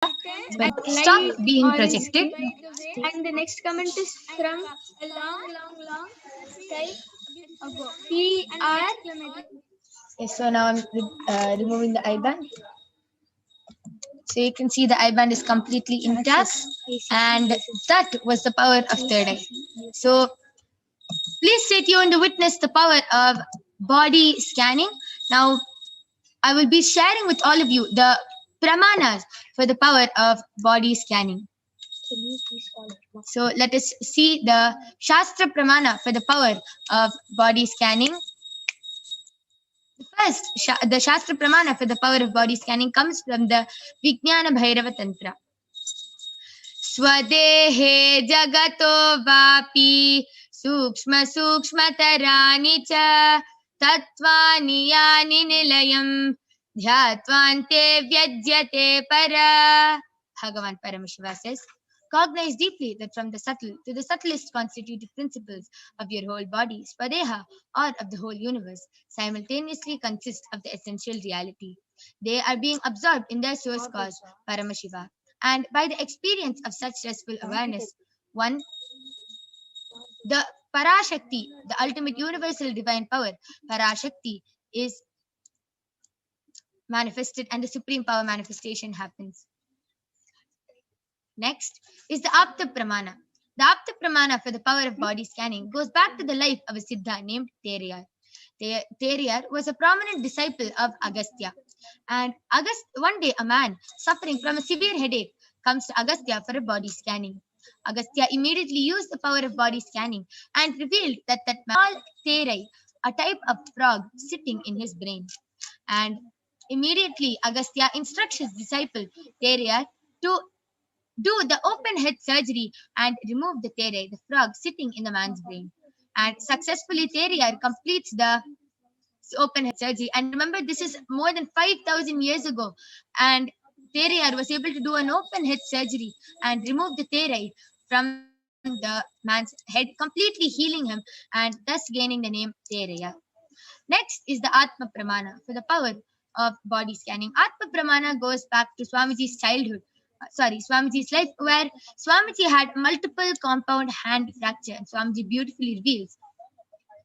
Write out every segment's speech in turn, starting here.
but stop being projected. And the next comment is from a long time ago. Yes, so now I'm removing the I-band. So you can see the I-band is completely intact, and that was the power of third eye. So please stay tuned to witness the power of body scanning. Now I will be sharing with all of you the pramanas for the power of body scanning. So let us see the Shastra Pramana for the power of body scanning. First, the Shastra Pramana for the power of body scanning comes from the Vijnana Bhairava Tantra. Swadehe jagato vapi sukshma tarani cha tattvani yani nilayam dhyatvante vyadyate para. Bhagavan Paramashiva says, cognize deeply that from the subtle to the subtlest constitutive principles of your whole body, Swadeha, or of the whole universe, simultaneously consist of the essential reality. They are being absorbed in their source cause, Paramashiva. And by the experience of such restful awareness, one, the Parashakti, the ultimate universal divine power, Parashakti, is manifested and the supreme power manifestation happens. Next is the Apta Pramana. The Apta Pramana for the power of body scanning goes back to the life of a Siddha named Teriyar. Teriyar was a prominent disciple of Agastya. And one day a man suffering from a severe headache comes to Agastya for a body scanning. Agastya immediately used the power of body scanning and revealed that small Terai, a type of frog, sitting in his brain. And immediately Agastya instructs his disciple Teriyar to do the open head surgery and remove the Terai, the frog sitting in the man's brain. And successfully Teriyar completes the open head surgery. And remember, this is more than 5,000 years ago. And Teriyar was able to do an open head surgery and remove the Terai from the man's head, completely healing him and thus gaining the name Teraya. Next is the Atma Pramana for the power of body scanning. Atma Pramana goes back to Swamiji's Swamiji's life, where Swamiji had multiple compound hand fracture. And Swamiji beautifully reveals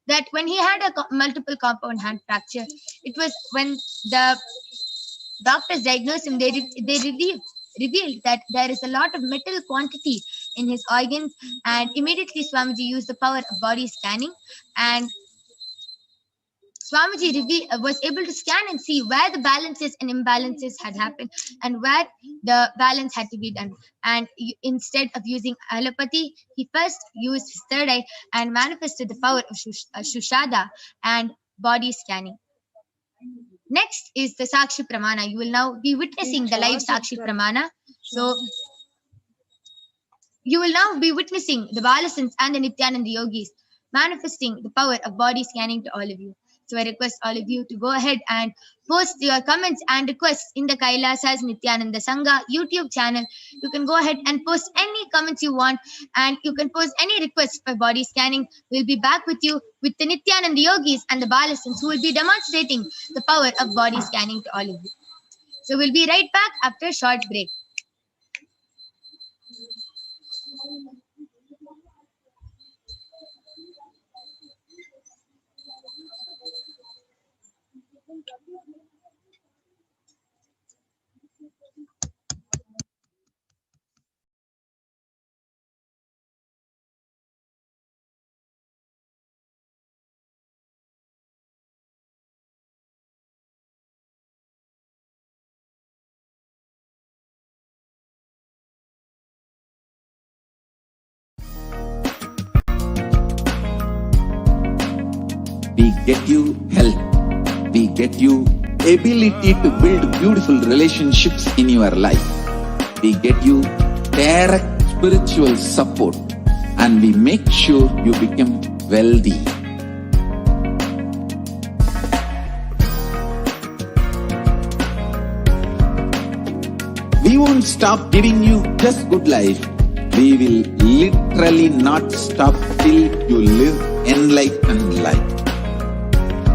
that when he had a multiple compound hand fracture, it was when the doctors diagnosed him, they revealed that there is a lot of metal quantity in his organs, and immediately Swamiji used the power of body scanning, and Swamiji was able to scan and see where the balances and imbalances had happened and where the balance had to be done. And instead of using allopathy, he first used his third eye and manifested the power of Shushada and body scanning. Next is the Sakshi Pramana. You will now be witnessing the live Sakshi Pramana. So you will now be witnessing the Balasans and the Nithyananda Yogis manifesting the power of body scanning to all of you. So I request all of you to go ahead and post your comments and requests in the Kailasa's Nithyananda Sangha YouTube channel. You can go ahead and post any comments you want, and you can post any requests for body scanning. We'll be back with you with the Nithyananda Yogis and the Balasans who will be demonstrating the power of body scanning to all of you. So we'll be right back after a short break. We get you health. We get you ability to build beautiful relationships in your life. We get you direct spiritual support, and we make sure you become wealthy. We won't stop giving you just good life. We will literally not stop till you live enlightened life.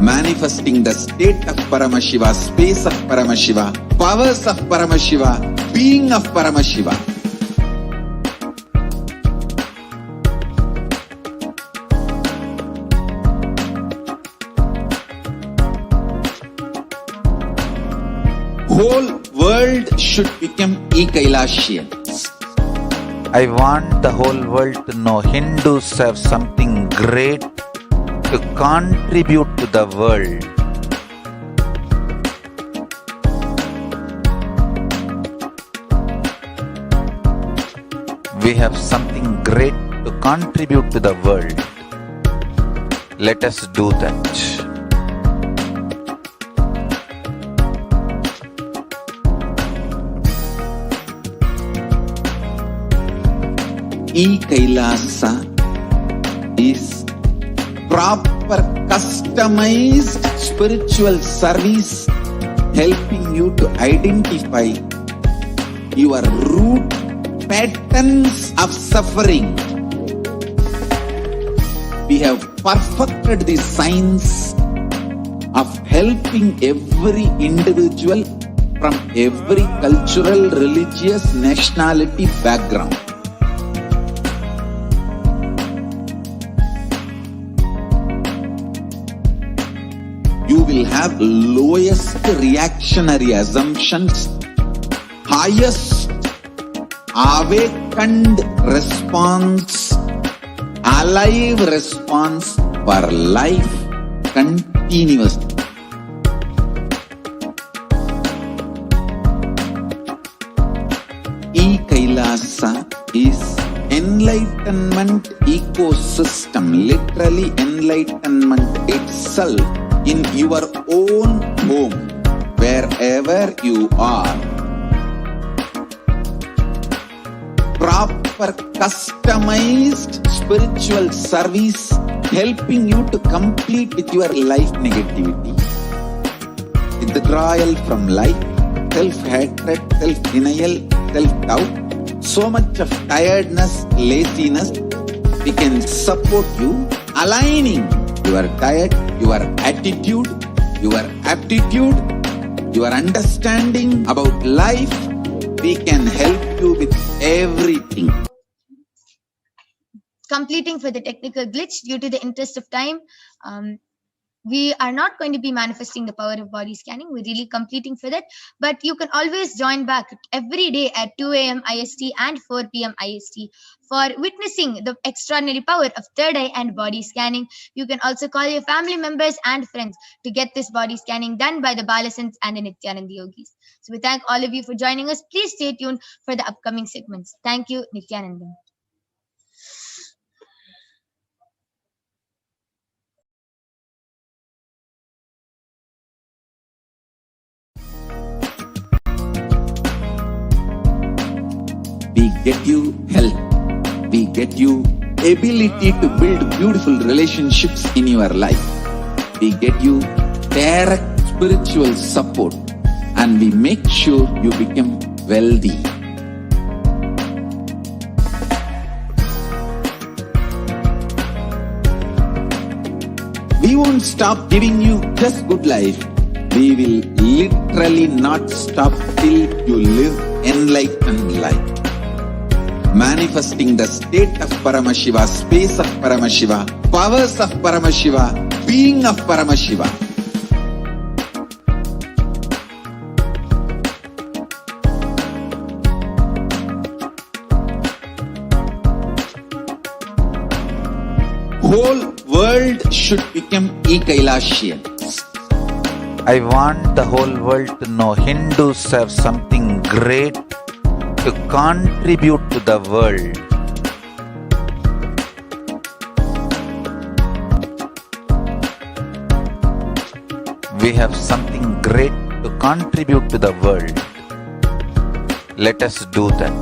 Manifesting the state of Paramashiva, space of Paramashiva, powers of Paramashiva being of Paramashiva. Whole world should become Ekailashians. I want the whole world to know Hindus have something great to contribute to the world. We have something great to contribute to the world. Let us do that. E-Kailasa is proper customized spiritual service helping you to identify your root patterns of suffering. We have perfected the science of helping every individual from every cultural, religious, nationality background. You will have lowest reactionary assumptions, highest awakened response, alive response for life continuously. E-Kailasa is enlightenment ecosystem, literally enlightenment itself in your own home, wherever you are. Proper customized spiritual service helping you to complete with your life negativity, withdrawal from life, self-hatred, self-denial, self-doubt, so much of tiredness, laziness. We can support you aligning your diet, your attitude, your aptitude, your understanding about life. We can help you with everything. Completing for the technical glitch due to the interest of time. We are not going to be manifesting the power of body scanning. We're really completing for that. But you can always join back every day at 2 a.m. IST and 4 p.m. IST for witnessing the extraordinary power of third eye and body scanning. You can also call your family members and friends to get this body scanning done by the Balasants and the Nithyananda Yogis. So we thank all of you for joining us. Please stay tuned for the upcoming segments. Thank you, Nithyananda. We get you health. We get you ability to build beautiful relationships in your life. We get you direct spiritual support, and we make sure you become wealthy. We won't stop giving you just good life. We will literally not stop till you live enlightened life. Manifesting the state of Paramashiva, space of Paramashiva, powers of Paramashiva, being of Paramashiva. Whole world should become Ekailashians. I want the whole world to know Hindus have something great to contribute to the world. We have something great to contribute to the world. Let us do that.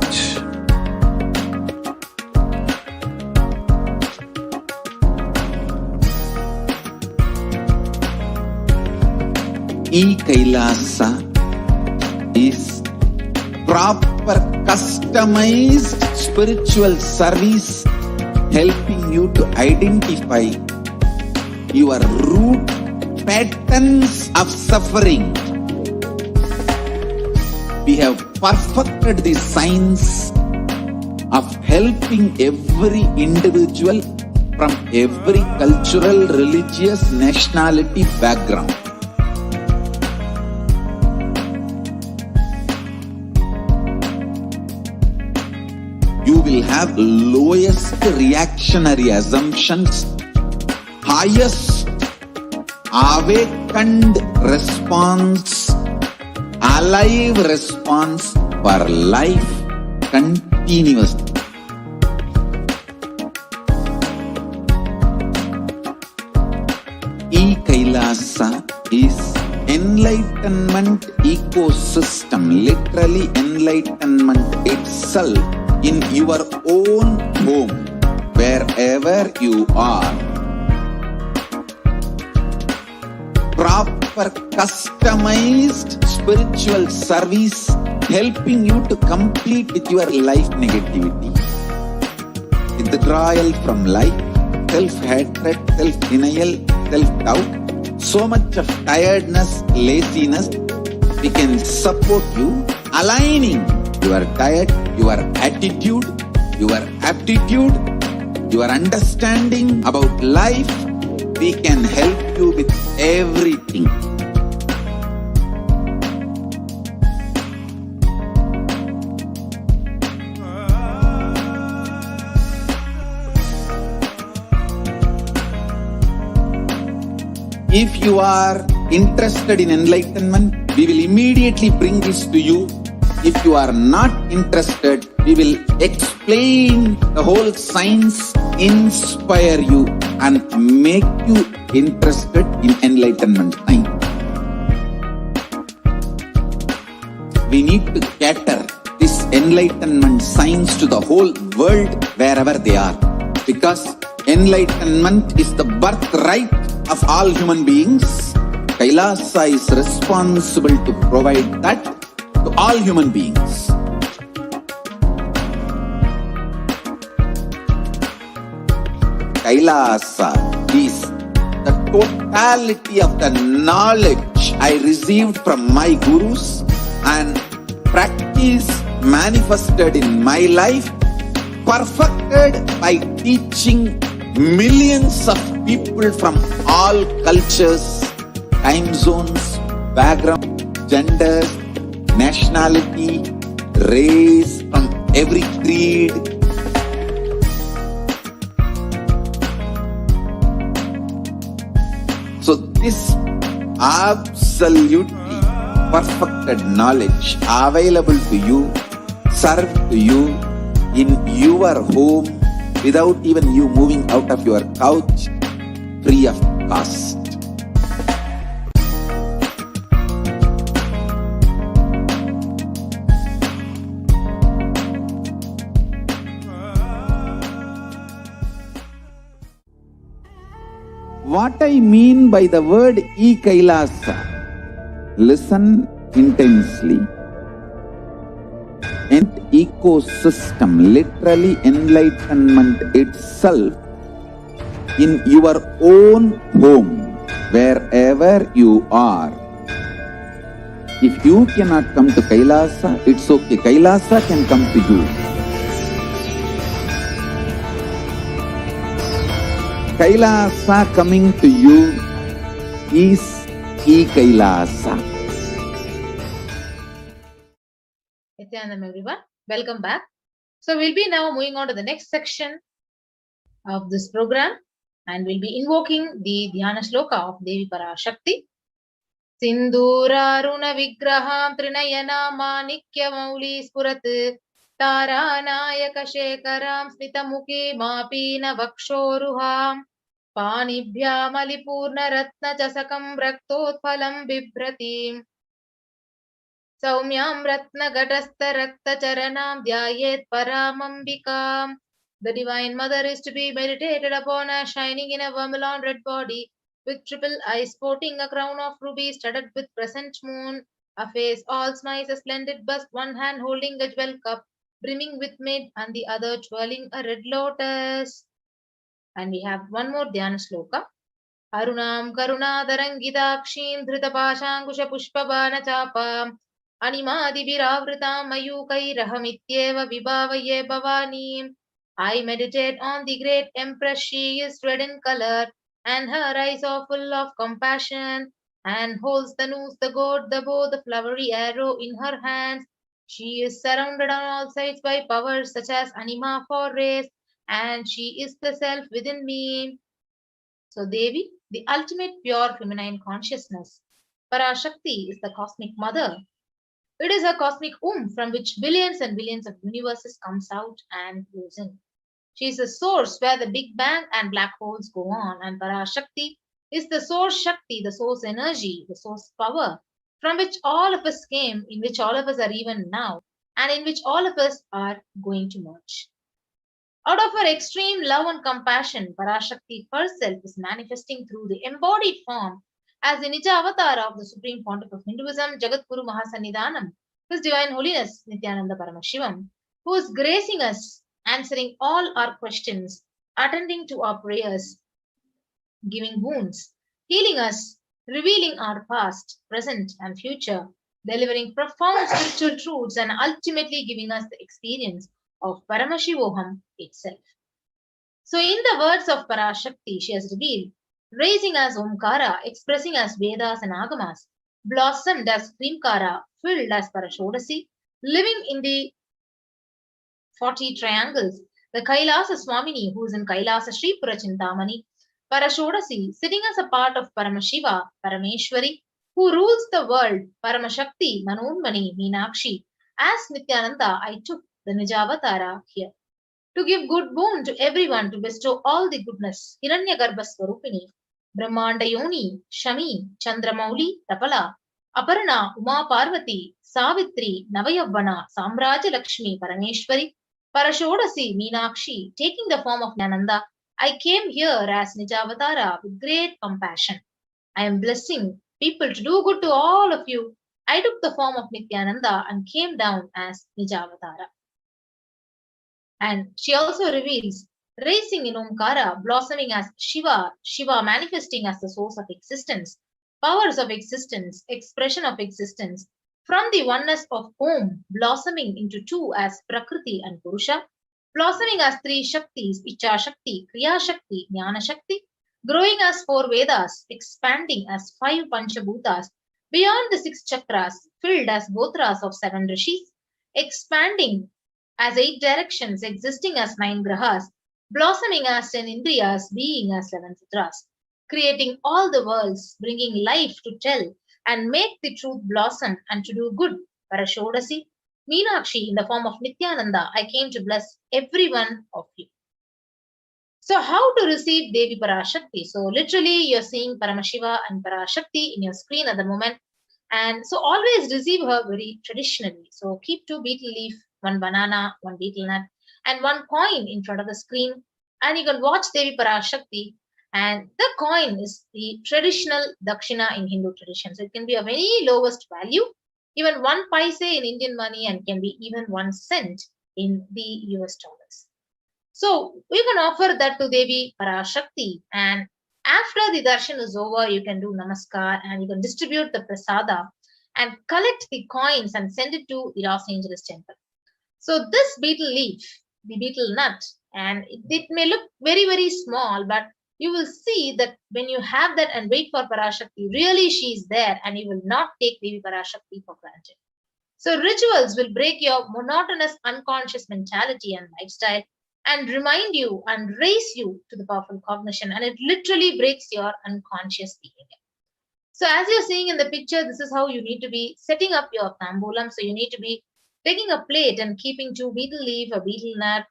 E-Kailasa is proper customized spiritual service helping you to identify your root patterns of suffering. We have perfected the science of helping every individual from every cultural, religious, nationality background. You will have lowest reactionary assumptions, highest awakened response, alive response for life continuously. E-Kailasa is enlightenment ecosystem, literally enlightenment itself in your own home, wherever you are. Proper customized spiritual service helping you to complete with your life negativity, withdrawal from life, self-hatred, self-denial, self-doubt, so much of tiredness, laziness. We can support you aligning your diet, your attitude, your aptitude, your understanding about life. We can help you with everything. If you are interested in enlightenment, we will immediately bring this to you. If you are not interested, we will explain the whole science, inspire you and make you interested in enlightenment time. We need to cater this enlightenment science to the whole world wherever they are, because enlightenment is the birthright of all human beings. Kailasa is responsible to provide that to all human beings. Kailasa is the totality of the knowledge I received from my gurus and practice manifested in my life, perfected by teaching millions of people from all cultures, time zones, background, genders, nationality, race, from every creed. So this absolutely perfected knowledge available to you, served to you in your home without even you moving out of your couch, free of cost. What I mean by the word E-Kailasa, listen intensely. And ecosystem, literally enlightenment itself in your own home, wherever you are. If you cannot come to Kailasa, it's okay. Kailasa can come to you. Kailasa coming to you is E-Kailasa. Nithyanandam, everyone. Welcome back. So we'll be now moving on to the next section of this program, and we'll be invoking the Dhyana Shloka of Devi Parashakti. Sindhuraruna vigraham trinayana manikya mauli spurat taranayaka shekaram smitamuki mapina vakshoruham panibhyam alipurna ratna chasakam raktotphalam bibratim Saumyam Ratna Gatastha Rakta Charanam Dhyayet Paramambikam. The Divine Mother is to be meditated upon as shining in a vermilion red body, with triple eyes sporting a crown of rubies studded with crescent moon, a face all smiles, a splendid bust, one hand holding a jewel cup brimming with mid, and the other twirling a red lotus. And we have one more Dhyana Shloka. Arunam Karunadarangitakshim Dhritapashangusha Pushpabana Chapam Animadibhiravritam mayukairahamityeva vibhavaye bhavanim. I meditate on the great empress. She is red in color, and her eyes are full of compassion, and holds the noose, the goad, the bow, the flowery arrow in her hands. She is surrounded on all sides by powers such as anima for race, and she is the self within me. So Devi, the ultimate pure feminine consciousness. Parashakti is the cosmic mother. It is a cosmic womb from which billions and billions of universes comes out and goes in. She is the source where the Big Bang and black holes go on, and Parashakti is the source Shakti, the source energy, the source power, from which all of us came, in which all of us are even now, and in which all of us are going to merge. Out of her extreme love and compassion, Parashakti herself is manifesting through the embodied form as the Nija avatar of the Supreme Pontiff of Hinduism, Jagadguru Mahasannidhanam, His Divine Holiness Nithyananda Paramashivam, who is gracing us, answering all our questions, attending to our prayers, giving wounds, healing us, revealing our past, present, and future, delivering profound spiritual truths, and ultimately giving us the experience of Paramashivoham itself. So, in the words of Parashakti, she has revealed, raising as Omkara, expressing as Vedas and Agamas, blossomed as Krimkara, filled as Parashodasi, living in the 40 triangles, the Kailasa Swamini, who is in Kailasa Sri Purachintamani, Parashodasi, sitting as a part of Paramashiva, Parameshwari, who rules the world, Paramashakti, Manonmani, Meenakshi. As Nithyananda, I took the Nijavatara here to give good boon to everyone, to bestow all the goodness. Hiranyagarbha Swarupini, Brahmanda Yoni, Shami, Chandramauli, Tapala, Aparna, Uma Parvati, Savitri, Navayavana, Samraja Lakshmi, Parameshwari, Parashodasi, Meenakshi, taking the form of Nityananda, I came here as Nijavatara with great compassion. I am blessing people to do good to all of you. I took the form of Nithyananda and came down as Nijavatara. And she also reveals, raising in Omkara, blossoming as Shiva, Shiva manifesting as the source of existence, powers of existence, expression of existence, from the oneness of Om, blossoming into two as Prakriti and Purusha, blossoming as three Shaktis, Icha Shakti, Kriya Shakti, Jnana Shakti, growing as four Vedas, expanding as five Panchabhutas, beyond the six chakras, filled as Gotras of seven Rishis, expanding as eight directions, existing as nine Grahas, blossoming as 10 Indriyas, being as 11 Sutras, creating all the worlds, bringing life to tell and make the truth blossom and to do good. Parashodasi, Meenakshi, in the form of Nithyananda, I came to bless every one of you. So, how to receive Devi Parashakti? So, literally, you're seeing Paramashiva and Parashakti in your screen at the moment. And so, always receive her very traditionally. So, keep 2 betel leaf, 1 banana, 1 betel nut, and 1 coin in front of the screen. And you can watch Devi Parashakti. And the coin is the traditional Dakshina in Hindu tradition. So, it can be of any lowest value, even 1 paise in Indian money, and can be even 1 cent in the US dollars. So we can offer that to Devi Parashakti, and after the darshan is over, you can do namaskar and you can distribute the prasada and collect the coins and send it to the Los Angeles temple. So this betel leaf, the betel nut, and it may look very, very small, but you will see that when you have that and wait for Parashakti, really she is there, and you will not take Devi Parashakti for granted. So rituals will break your monotonous unconscious mentality and lifestyle and remind you and raise you to the powerful cognition, and it literally breaks your unconscious behavior. So as you're seeing in the picture, this is how you need to be setting up your tambulam. So you need to be taking a plate and keeping 2 betel leaf, a betel nut,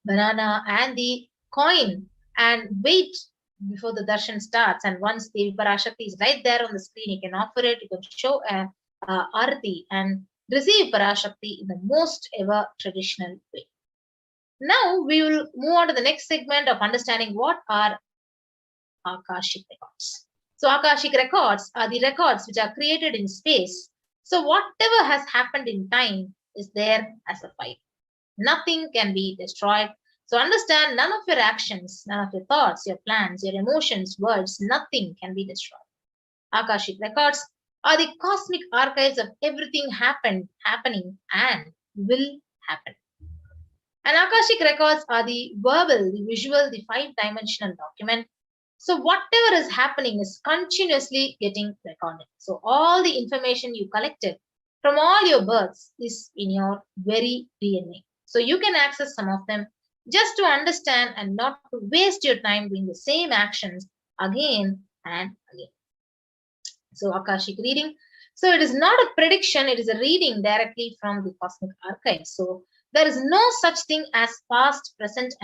banana, and the coin, and wait before the darshan starts. And once the Parashakti is right there on the screen, you can offer it, you can show a arati and receive Parashakti in the most ever traditional way. Now we will move on to the next segment of understanding what are Akashic records. So Akashic records are the records which are created in space. So whatever has happened in time is there as a file. Nothing can be destroyed. So understand, none of your actions, none of your thoughts, your plans, your emotions, words, nothing can be destroyed. Akashic records are the cosmic archives of everything happened, happening, and will happen. And Akashic records are the verbal, the visual, the five-dimensional document. So whatever is happening is continuously getting recorded. So all the information you collected from all your births is in your very DNA. So you can access some of them just to understand and not to waste your time doing the same actions again and again. So Akashic reading. So it is not a prediction, it is a reading directly from the cosmic archive. So there is no such thing as past, present,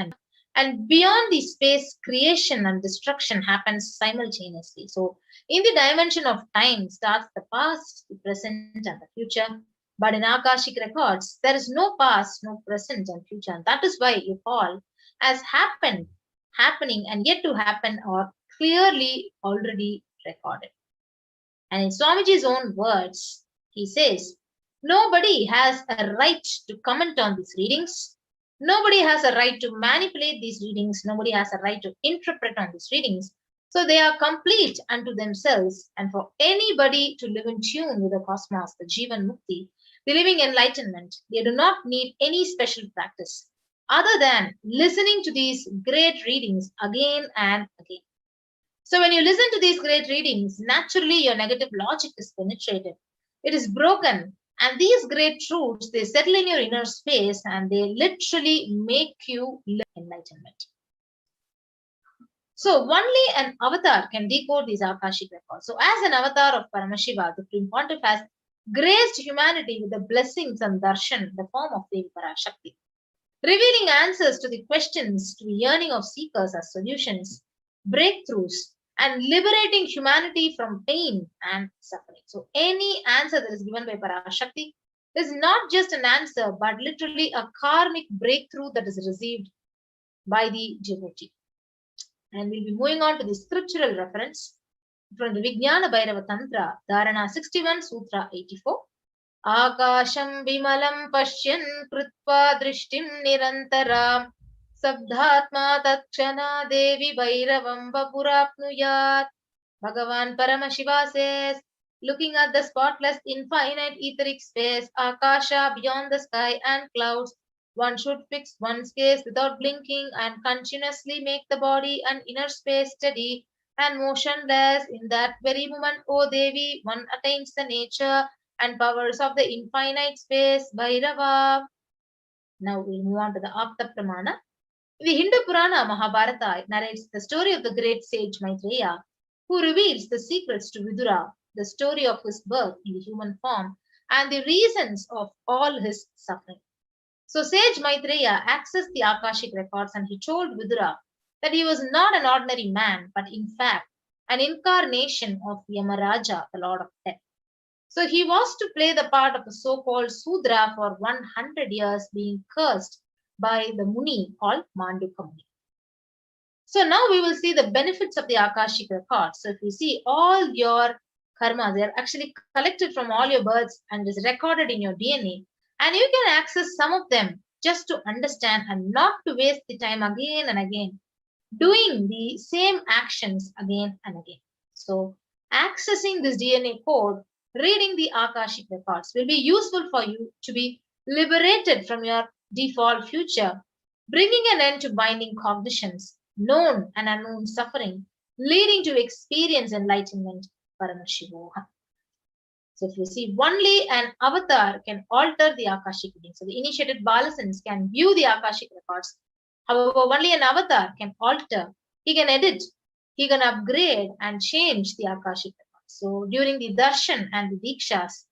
and beyond the space, creation and destruction happens simultaneously. So in the dimension of time starts the past, the present, and the future. But in Akashic records, there is no past, no present, and future. And that is why you call as happened, happening, and yet to happen are clearly already recorded. And in Swamiji's own words, he says, nobody has a right to comment on these readings. Nobody has a right to manipulate these readings. Nobody has a right to interpret on these readings. So they are complete unto themselves. And for anybody to live in tune with the cosmos, the Jivan Mukti, the living enlightenment, they do not need any special practice other than listening to these great readings again and again. So when you listen to these great readings, naturally your negative logic is penetrated. It is broken. And these great truths, they settle in your inner space and they literally make you live enlightenment. So only an avatar can decode these Akashic records. So as an avatar of Paramashiva, the Supreme Pontiff has graced humanity with the blessings and darshan in the form of Devi Parashakti, revealing answers to the questions, to the yearning of seekers as solutions, breakthroughs, and liberating humanity from pain and suffering. So any answer that is given by Parashakti is not just an answer, but literally a karmic breakthrough that is received by the devotee. And we'll be moving on to the scriptural reference from the Vijnana Bhairava Tantra, Dharana 61, Sutra 84. Akasham Vimalam Pashyan Kritva Drishtim Nirantaram Sabdhatma Tatchana Devi Bhairavam Vapurapnuyat. Bhagavan Paramashiva says, looking at the spotless infinite etheric space, Akasha beyond the sky and clouds, one should fix one's gaze without blinking and continuously make the body and inner space steady and motionless. In that very moment, O Devi, one attains the nature and powers of the infinite space, Bhairava. Now we'll move on to the Apta Pramana. The Hindu Purana Mahabharata narrates the story of the great sage Maitreya, who reveals the secrets to Vidura, the story of his birth in the human form, and the reasons of all his suffering. So sage Maitreya accessed the Akashic records and he told Vidura that he was not an ordinary man, but in fact an incarnation of Yamaraja, the Lord of Death. So he was to play the part of a so-called Sudra for 100 years, being cursed by the Muni called Mandukya Muni. So now we will see the benefits of the Akashic records. So if you see all your karma, they are actually collected from all your births and is recorded in your DNA. And you can access some of them just to understand and not to waste the time again and again, doing the same actions again and again. So accessing this DNA code, reading the Akashic records will be useful for you to be liberated from your default future, bringing an end to binding cognitions, known and unknown suffering, leading to experience enlightenment, Paramashivoham. So if you see, only an avatar can alter the Akashic reading. So the initiated Balasans can view the Akashic records. However, only an avatar can alter. He can edit, he can upgrade and change the Akashic records. So during the darshan and the dikshas,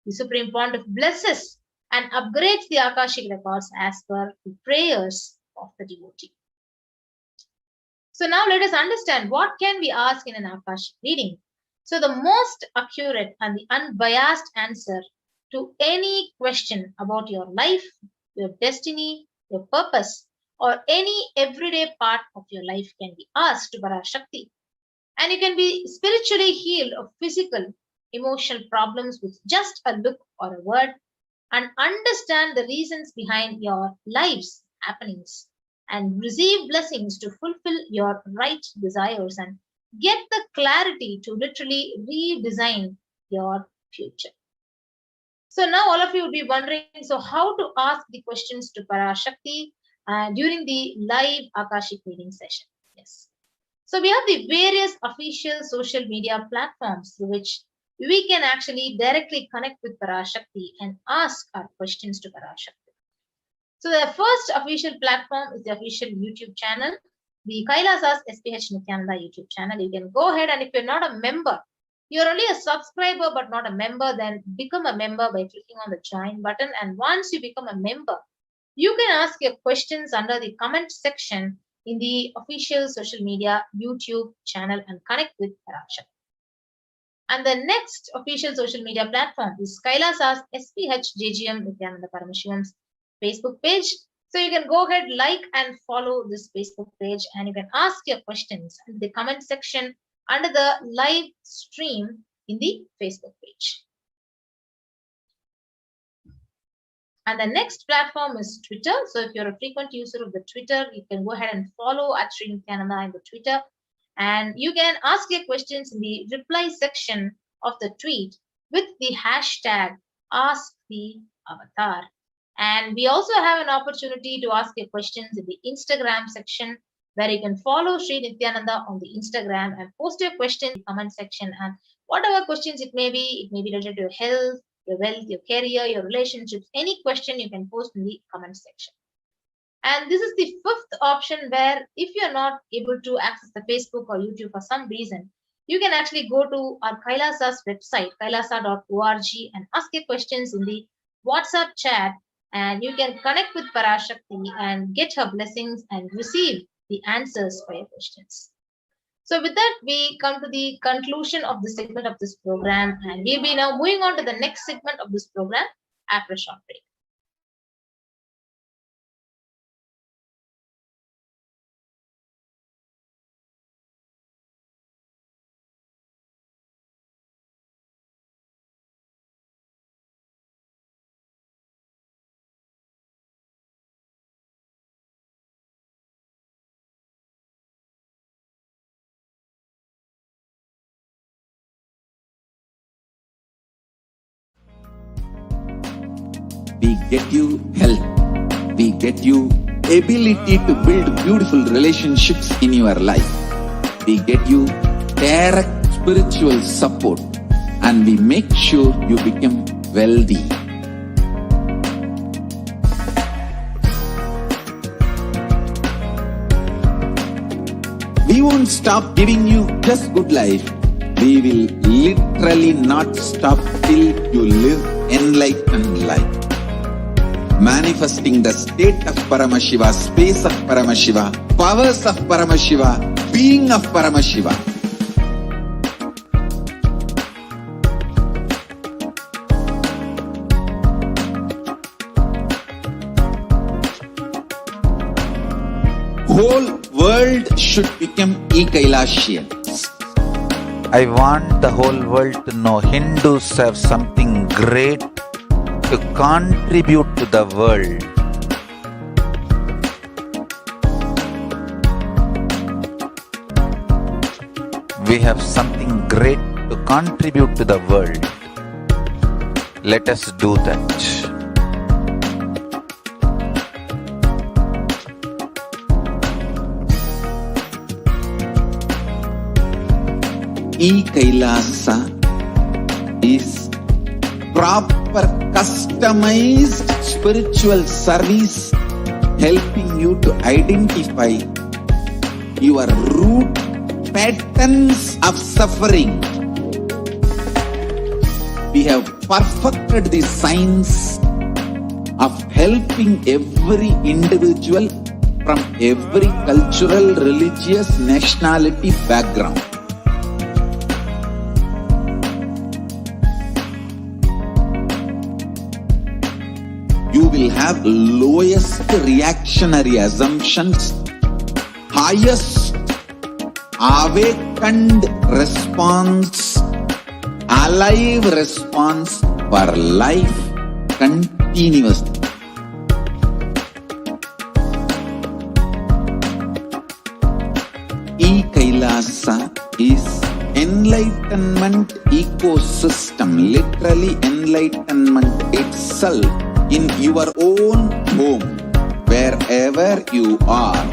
the Supreme Pontiff blesses and upgrades the Akashic records as per the prayers of the devotee. So now let us understand what can we ask in an Akashic reading. So the most accurate and the unbiased answer to any question about your life, your destiny, your purpose, or any everyday part of your life can be asked to Parashakti. And you can be spiritually healed of physical, emotional problems with just a look or a word, and understand the reasons behind your life's happenings and receive blessings to fulfill your right desires and get the clarity to literally redesign your future. So now all of you will be wondering, so how to ask the questions to Parashakti during the live Akashic reading session? Yes. So we have the various official social media platforms through which we can actually directly connect with Parashakti and ask our questions to Parashakti. So the first official platform is the official YouTube channel, the Kailasa's HDH Nithyananda YouTube channel. You can go ahead, and if you're not a member, you're only a subscriber but not a member, then become a member by clicking on the join button. And once you become a member, you can ask your questions under the comment section in the official social media YouTube channel and connect with Parashakti. And the next official social media platform is Kailasa's HDH Nithyananda Paramashivam Facebook page. So you can go ahead, like and follow this Facebook page, and you can ask your questions in the comment section under the live stream in the Facebook page. And the next platform is Twitter. So if you're a frequent user of the Twitter, you can go ahead and follow at Sri Nithyananda in the Twitter. And you can ask your questions in the reply section of the tweet with the hashtag AskTheAvatar. And we also have an opportunity to ask your questions in the Instagram section, where you can follow Sri Nithyananda on the Instagram and post your questions in the comment section. And whatever questions it may be related to your health, your wealth, your career, your relationships, any question you can post in the comment section. And this is the fifth option, where if you're not able to access the Facebook or YouTube for some reason, you can actually go to our Kailasa's website, kailasa.org, and ask your questions in the WhatsApp chat, and you can connect with Parashakti and get her blessings and receive the answers for your questions. So with that, we come to the conclusion of the segment of this program, and we'll be now moving on to the next segment of this program after a short break. We get you health. We get you ability to build beautiful relationships in your life. We get you direct spiritual support, and we make sure you become wealthy. We won't stop giving you just good life. We will literally not stop till you live enlightened life. Manifesting the state of Paramashiva, space of Paramashiva, powers of Paramashiva, being of Paramashiva. Whole world should become e-Kailasians. I want the whole world to know Hindus have something great to contribute to the world. We have something great to contribute to the world. Let us do that. E-Kailasa is proper customized spiritual service, helping you to identify your root patterns of suffering. We have perfected the science of helping every individual from every cultural, religious, nationality background. You will have lowest reactionary assumptions, highest awakened response, alive response for life continuously. E-Kailasa is enlightenment ecosystem, literally enlightenment itself, in your own home, wherever you are.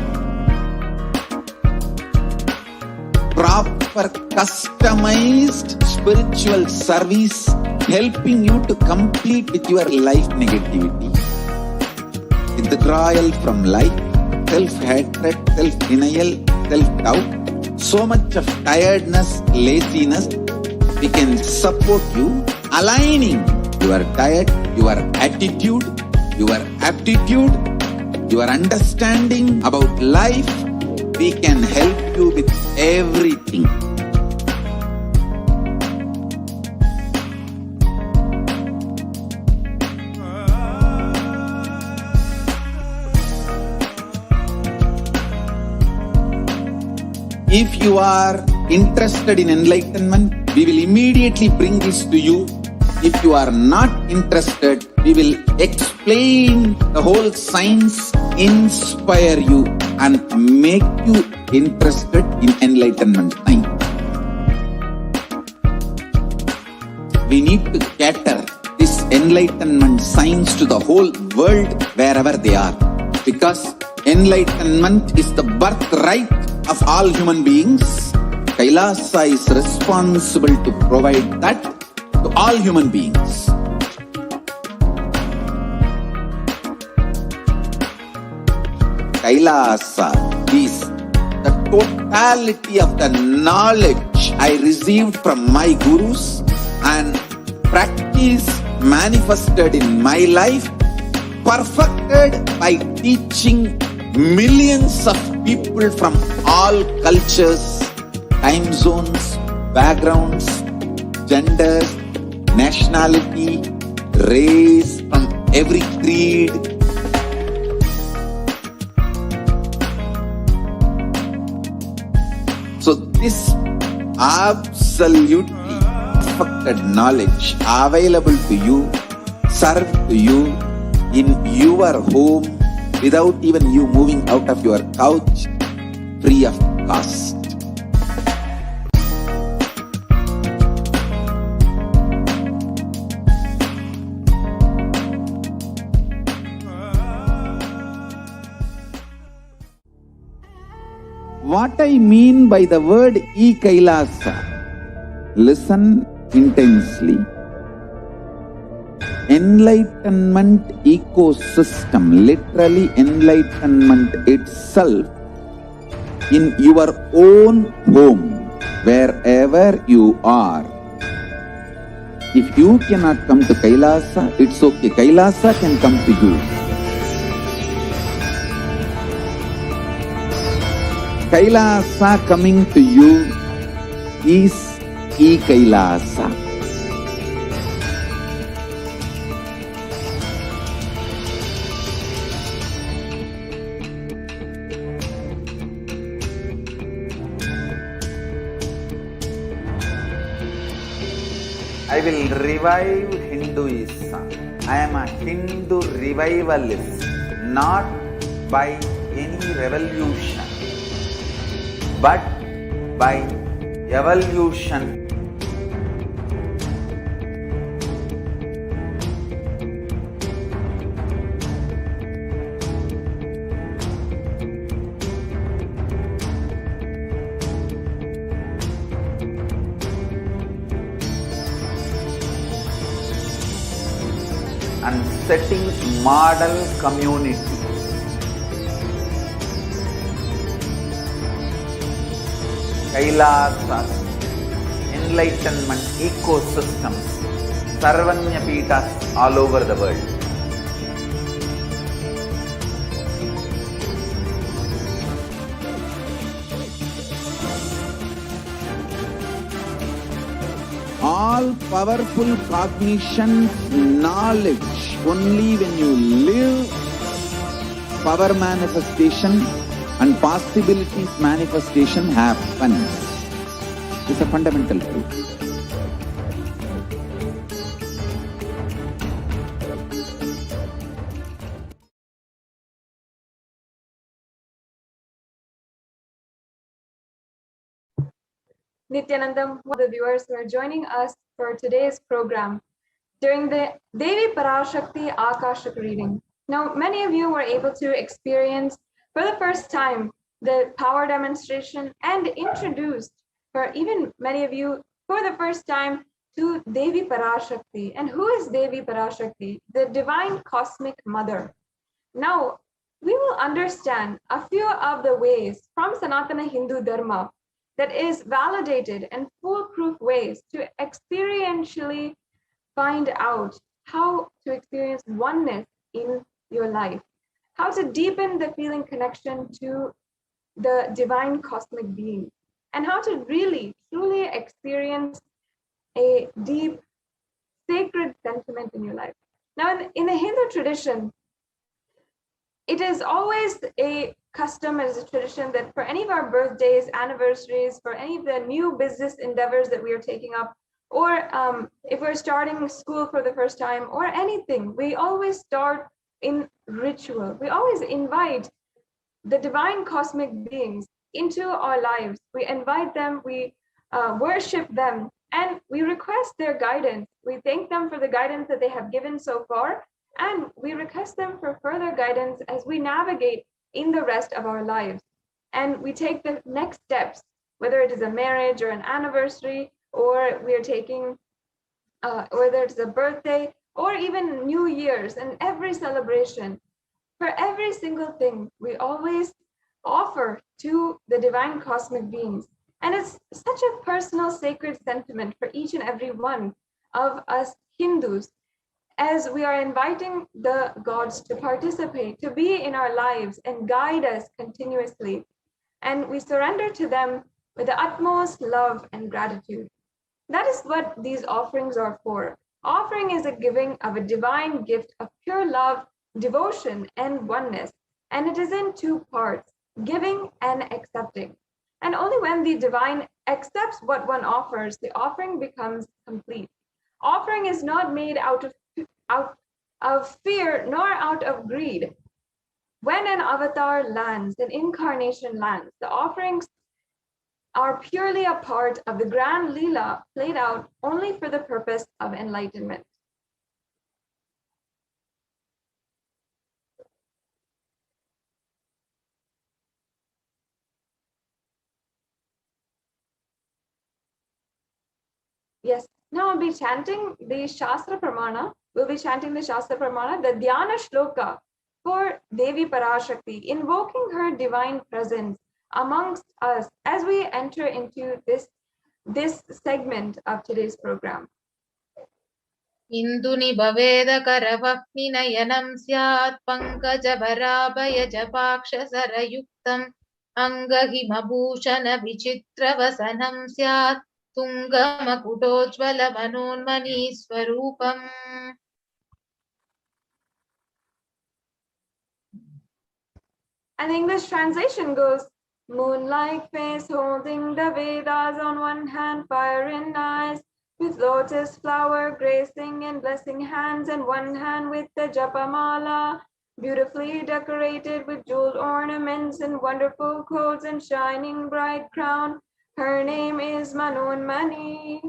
Proper customized spiritual service helping you to complete with your life negativity. Withdrawal from life, self-hatred, self-denial, self-doubt, so much of tiredness, laziness. We can support you aligning your diet, your attitude, your aptitude, your understanding about life. We can help you with everything. If you are interested in enlightenment, we will immediately bring this to you. If you are not interested, we will explain the whole science, inspire you and make you interested in enlightenment time. We need to cater this enlightenment science to the whole world wherever they are, because enlightenment is the birthright of all human beings. Kailasa is responsible to provide that to all human beings. Kailasa is the totality of the knowledge I received from my gurus and practice manifested in my life, perfected by teaching millions of people from all cultures, time zones, backgrounds, genders, nationality, race, from every creed. So this absolutely perfected knowledge available to you, served to you in your home, without even you moving out of your couch, free of cost. What I mean by the word e-Kailasa, listen intensely. Enlightenment ecosystem, literally enlightenment itself, in your own home, wherever you are. If you cannot come to Kailasa, it's okay. Kailasa can come to you. Kailasa coming to you is e-Kailasa. I will revive Hinduism. I am a Hindu revivalist, not by any revolution, but by evolution. And setting model community. Kailasas, enlightenment ecosystems, Sarvanya Pitas all over the world. All powerful cognition, knowledge, only when you live power manifestation and possibilities manifestation happens. It's a fundamental truth. Nithyanandam, the viewers who are joining us for today's program during the Devi Parashakti Akashic reading. Now, many of you were able to experience for the first time the power demonstration and introduced, for even many of you for the first time, to Devi Parashakti. And who is Devi Parashakti? The divine cosmic mother. Now, we will understand a few of the ways from Sanatana Hindu Dharma that is validated and foolproof ways to experientially find out how to experience oneness in your life, how to deepen the feeling connection to the divine cosmic being, and how to really, truly experience a deep, sacred sentiment in your life. Now, in the Hindu tradition, it is always a custom, as a tradition, that for any of our birthdays, anniversaries, for any of the new business endeavors that we are taking up, or if we're starting school for the first time or anything, we always start in ritual. We always invite the divine cosmic beings into our lives. We invite them, we worship them, and we request their guidance. We thank them for the guidance that they have given so far, and we request them for further guidance as we navigate in the rest of our lives. And we take the next steps, whether it is a marriage or an anniversary, or we are taking, whether it's a birthday or even New Year's, and every celebration. For every single thing, we always offer to the divine cosmic beings. And it's such a personal, sacred sentiment for each and every one of us Hindus, as we are inviting the gods to participate, to be in our lives and guide us continuously. And we surrender to them with the utmost love and gratitude. That is what these offerings are for. Offering is a giving of a divine gift of pure love, devotion, and oneness. And it is in two parts, giving and accepting. And only when the divine accepts what one offers, the offering becomes complete. Offering is not made out of fear nor out of greed. When an avatar lands, an incarnation lands, the offerings are purely a part of the grand Leela played out only for the purpose of enlightenment. Yes, now I'll be chanting the Shastra Pramana. We'll be chanting the Shastra Pramana, the Dhyana Shloka for Devi Parashakti, invoking her divine presence amongst us as we enter into this segment of today's program. Induni bhaveda karavakni nayanam syat pankaja bharabhaya japaksha sarayuktam angahimabhushana vichitra vasanam syat tungama kutojvala manonmani swarupam. And the English translation goes, moon-like face holding the Vedas on one hand, fire in eyes, with lotus flower gracing in blessing hands, and one hand with the Japamala, beautifully decorated with jeweled ornaments and wonderful clothes and shining bright crown. Her name is Manonmani.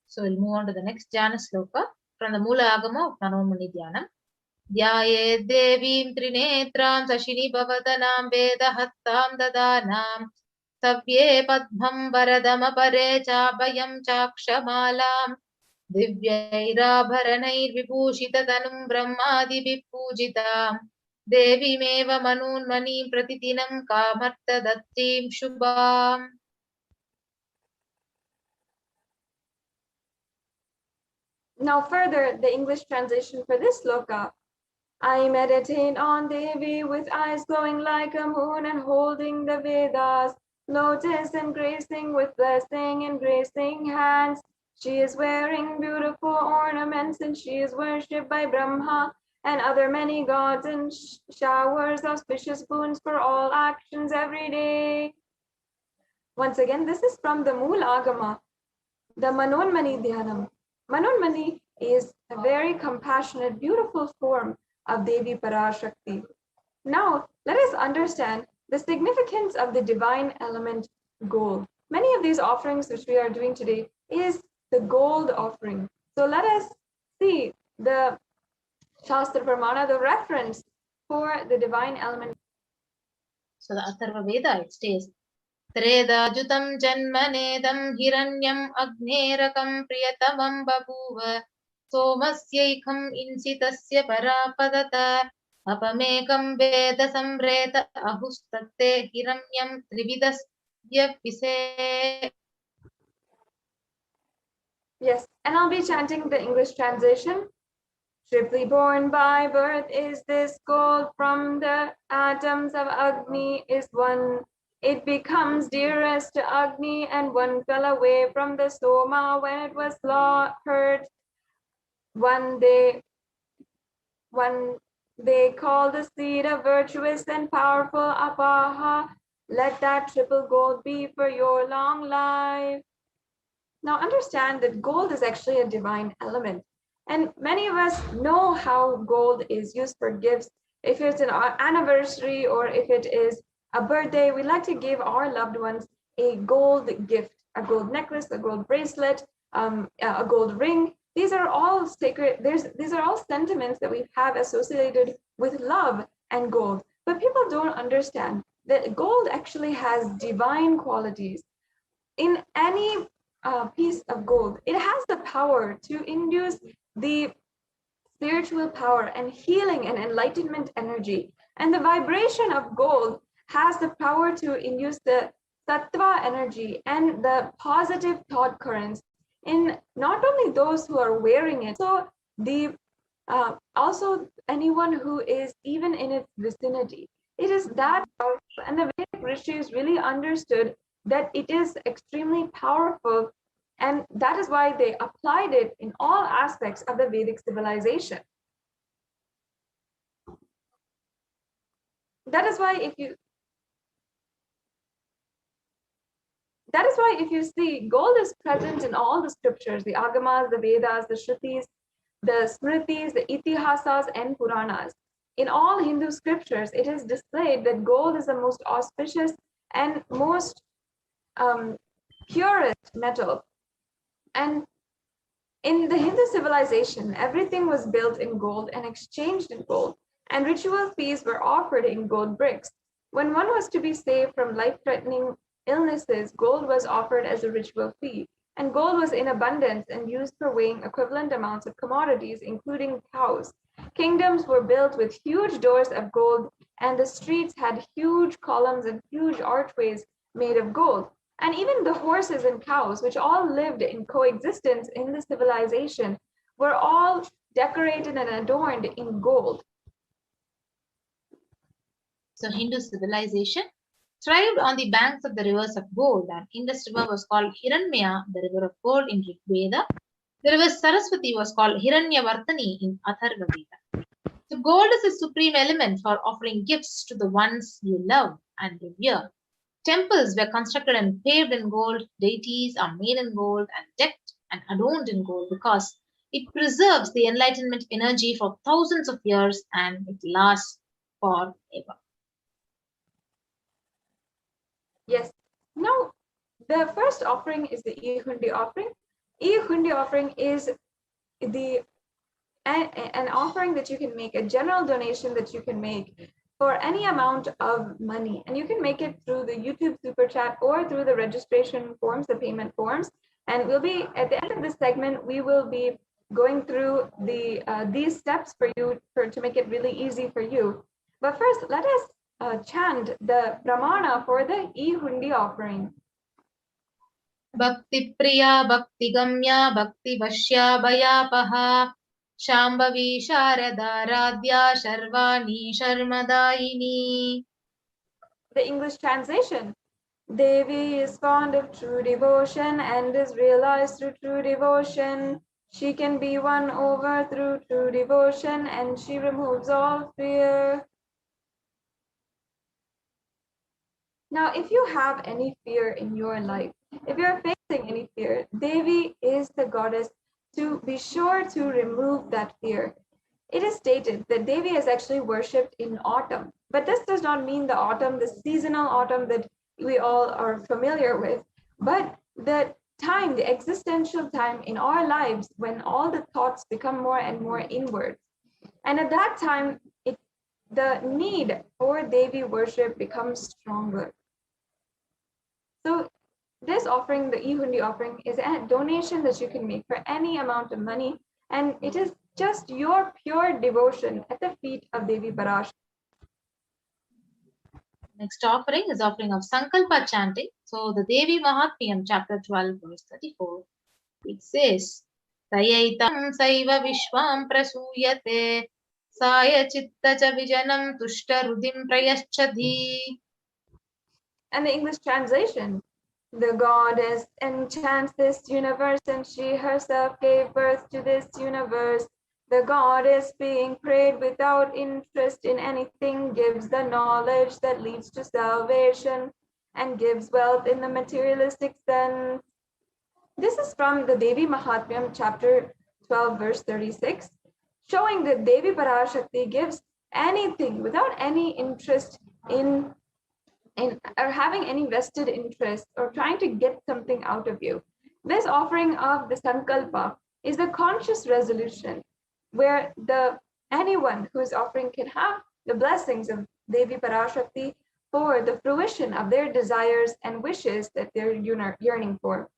So we'll move on to the next Jnana Sloka from the Mula Agama of Manonmani Dhyanam. Dhyaye devim trinetram sashini bhavatanam vedahattam dadanam savye padmam varadam apare chabhayam chakshamalam divyairabharanair vibhushitatanum brahmadi vippujitam devimeva manunmani pratitinam kamarta dattim shubham. Now further, the English translation for this sloka. I meditate on Devi with eyes glowing like a moon and holding the Vedas, lotus and gracing with blessing and gracing hands. She is wearing beautiful ornaments and she is worshipped by Brahma and other many gods and showers auspicious boons for all actions every day. Once again, this is from the Mool Agama, the Manonmani Dhyanam. Manonmani is a very compassionate, beautiful form of Devi Parashakti. Now, let us understand the significance of the divine element gold. many of these offerings which we are doing today is the gold offering. So let us see the Shastra Pramana, the reference for the divine element. So the Atharva Veda, it states, Tredajutam janmanedam hiranyam agnerakam priyatamam babuva somasyaikham insitasya parapadata apamekam veda samreta ahustatte hiranyam trividasya vise. Yes, and I'll be chanting the English translation. Triply born by birth is this gold, from the atoms of Agni is one. It becomes dearest to Agni, and one fell away from the Soma when it was heard. One they call the seed of virtuous and powerful Apaha. Let that triple gold be for your long life. Now understand that gold is actually a divine element. And many of us know how gold is used for gifts. If it's an anniversary or if it is a birthday, we like to give our loved ones a gold gift, a gold necklace, a gold bracelet, a gold ring. These are all sacred. These are all sentiments that we have associated with love and gold. But people don't understand that gold actually has divine qualities. In any piece of gold, it has the power to induce the spiritual power and healing and enlightenment energy. And the vibration of gold has the power to induce the sattva energy and the positive thought currents in not only those who are wearing it, so the also anyone who is even in its vicinity. It is that powerful, and the Vedic rishis really understood that it is extremely powerful, and that is why they applied it in all aspects of the Vedic civilization. That is why if you see, gold is present in all the scriptures, the Agamas, the Vedas, the Shrutis, the Smritis, the Itihasas, and Puranas. In all Hindu scriptures, it is displayed that gold is the most auspicious and most purest metal. And in the Hindu civilization, everything was built in gold and exchanged in gold, and ritual fees were offered in gold bricks. When one was to be saved from life-threatening illnesses, gold was offered as a ritual fee, and gold was in abundance and used for weighing equivalent amounts of commodities, including cows. Kingdoms were built with huge doors of gold, and the streets had huge columns and huge archways made of gold. And even the horses and cows, which all lived in coexistence in the civilization, were all decorated and adorned in gold. So Hindu civilization thrived on the banks of the rivers of gold, and Indus River was called Hiranmaya, the river of gold in Rig Veda. The river Saraswati was called Hiranyavartani in Atharva Veda. So gold is a supreme element for offering gifts to the ones you love and revere. Temples were constructed and paved in gold. Deities are made in gold and decked and adorned in gold because it preserves the enlightenment energy for thousands of years and it lasts forever. Yes. Now, the first offering is the E-Hundi offering. E-Hundi offering is an offering that you can make, a general donation that you can make for any amount of money. And you can make it through the YouTube Super Chat or through the registration forms, the payment forms. And we'll be, at the end of this segment, we will be going through these steps for you to make it really easy for you. But first, let us chant the Pramana for the E-Hundi offering. Bhakti Priya, Bhakti Gamya, Bhakti Vashya Bhayapaha, Shambhavi Sharada Radhya Sharvani Sharmadayini. The English translation. Devi is fond of true devotion and is realized through true devotion. She can be won over through true devotion and she removes all fear. Now, if you have any fear in your life, if you're facing any fear, Devi is the goddess to be sure to remove that fear. It is stated that Devi is actually worshipped in autumn, but this does not mean the autumn, the seasonal autumn that we all are familiar with. But the time, the existential time in our lives when all the thoughts become more and more inward. And at that time, the need for Devi worship becomes stronger. So this offering, the e-hundi offering, is a donation that you can make for any amount of money. And it is just your pure devotion at the feet of Devi Parashakti. Next offering is offering of Sankalpa chanting. So the Devi Mahatmyam, chapter 12, verse 34. It says, Tayaitam saiva vishwam prasuyate saya chitta cha vijanam tushta rudim prayaschadhi. And the English translation, the goddess enchants this universe and she herself gave birth to this universe. The goddess, being prayed without interest in anything, gives the knowledge that leads to salvation and gives wealth in the materialistic sense. This is from the Devi Mahatmyam, chapter 12, verse 36, showing that Devi Parashakti gives anything without any interest in or having any vested interest or trying to get something out of you. This offering of the Sankalpa is the conscious resolution where anyone who is offering can have the blessings of Devi Parashakti for the fruition of their desires and wishes that they're yearning for.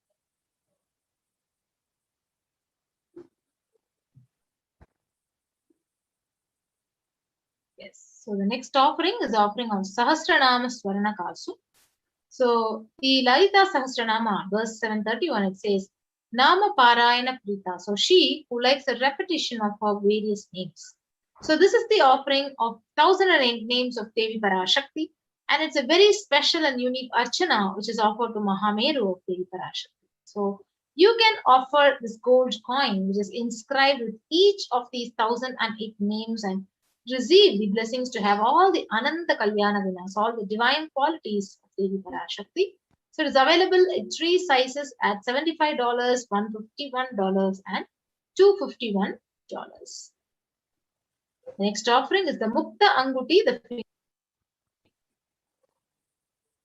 Yes. So the next offering is offering of Sahasranama Swarna Kasu. So the Lalita Sahasranama, verse 731, it says, Nama Parayana Prita. So she who likes a repetition of her various names. So this is the offering of 1008 names of Devi Parashakti, and it's a very special and unique archana which is offered to Mahameru of Devi Parashakti. So you can offer this gold coin which is inscribed with each of these 1008 names and receive the blessings to have all the Ananta Kalyana Gunas, all the divine qualities of Devi Parashakti. So it is available in 3 sizes at $75, $151, and $251. The next offering is the Mukta Anguti, the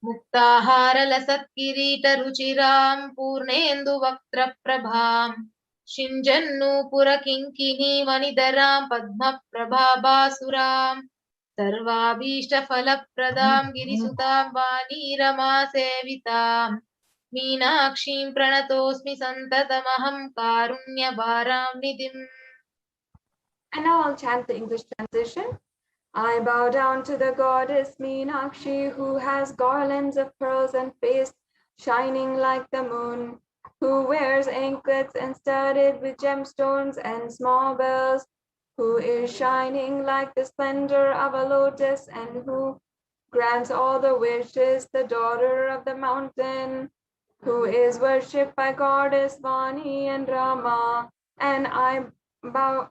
Muktahara Lasat Kirita Ruchiram Purnendu Vaktra Prabham Shinjannu Purakinkini Vanidaram Padma Prabhabasuram Sarvabhishta Falapradam Girisutam Vanirama Sevitam Meenakshim Pranatosmi Santatamaham Karunya Varam Nidhim. And now I'll chant the English translation. I bow down to the goddess Meenakshi, who has garlands of pearls and face shining like the moon, who wears anklets and studded with gemstones and small bells, who is shining like the splendor of a lotus, and who grants all the wishes, the daughter of the mountain, who is worshipped by goddess Vani and Rama. And I bow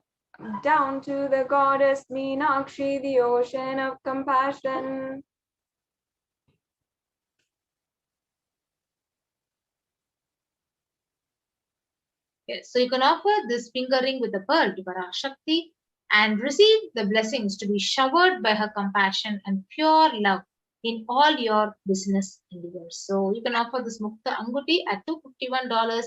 down to the goddess Meenakshi, the ocean of compassion. Yes, so you can offer this finger ring with a pearl to Parashakti and receive the blessings to be showered by her compassion and pure love in all your business endeavors. So you can offer this Mukta Anguti at $251,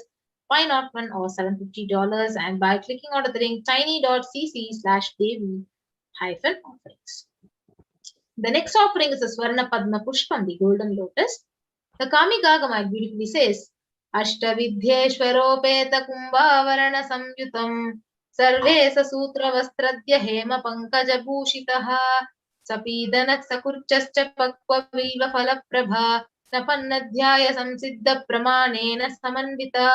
$501, or $750, and by clicking on the link tiny.cc/Devi-offerings. The next offering is the Swarna Padma Pushpam, the golden lotus. The Kamikagama beautifully says, अष्टविद्येश्वरोपेत कुम्भावरण संयुतं सर्वे ससूत्र वस्त्रद्य हेम पंकज भूषितः सपीदनः सकुर्चश्च पक्ववीव फलप्रभा नपन्नध्याय संसिद्ध प्रमाणेन समन्विता.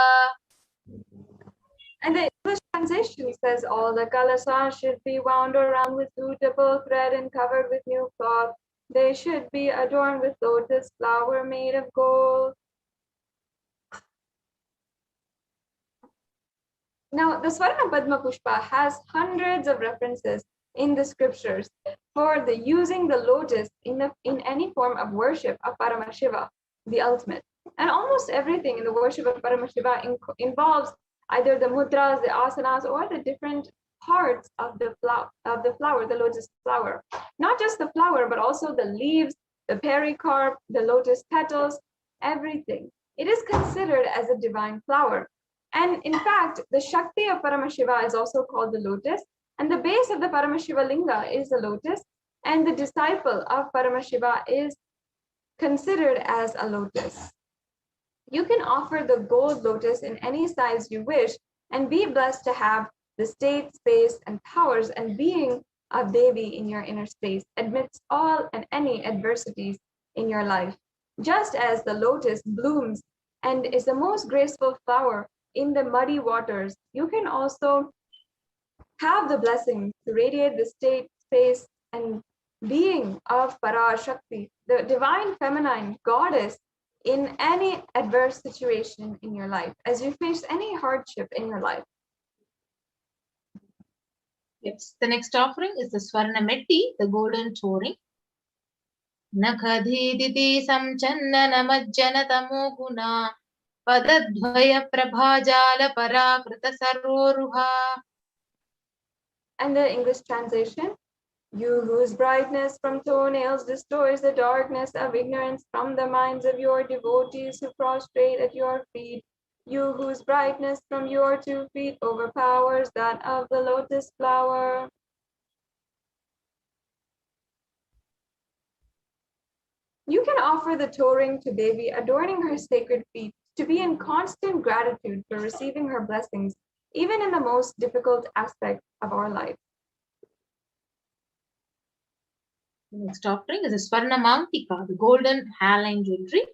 And the English translation says all the kalasas should be wound around with suitable thread and covered with new cloth. They should be adorned with lotus flower made of gold. Now, the Swarna Padma Pushpa has hundreds of references in the scriptures for the using the lotus in any form of worship of Paramashiva, the ultimate. And almost everything in the worship of Paramashiva involves either the mudras, the asanas, or the different parts of the flower, the lotus flower. Not just the flower, but also the leaves, the pericarp, the lotus petals, everything it is considered as a divine flower. And in fact, the Shakti of Paramashiva is also called the lotus, and the base of the Paramashiva linga is the lotus, and the disciple of Paramashiva is considered as a lotus. You can offer the gold lotus in any size you wish and be blessed to have the state, space, and powers and being of Devi in your inner space amidst all and any adversities in your life. Just as the lotus blooms and is the most graceful flower in the muddy waters, you can also have the blessing to radiate the state, space, and being of Parashakti, the divine feminine goddess, in any adverse situation in your life, as you face any hardship in your life. Yes, the next offering is the Swarna Metti, the golden touring. Nakhadhiditi samchanna namajjana tamo guna padadvaya prabhajala parakrita saroruha. And the English translation: you whose brightness from toenails destroys the darkness of ignorance from the minds of your devotees who prostrate at your feet, you whose brightness from your 2 feet overpowers that of the lotus flower. You can offer the toe ring to Devi, adorning her sacred feet, to be in constant gratitude for receiving her blessings, even in the most difficult aspects of our life. The next offering is a Swarna Mantika, the golden hairline jewelry.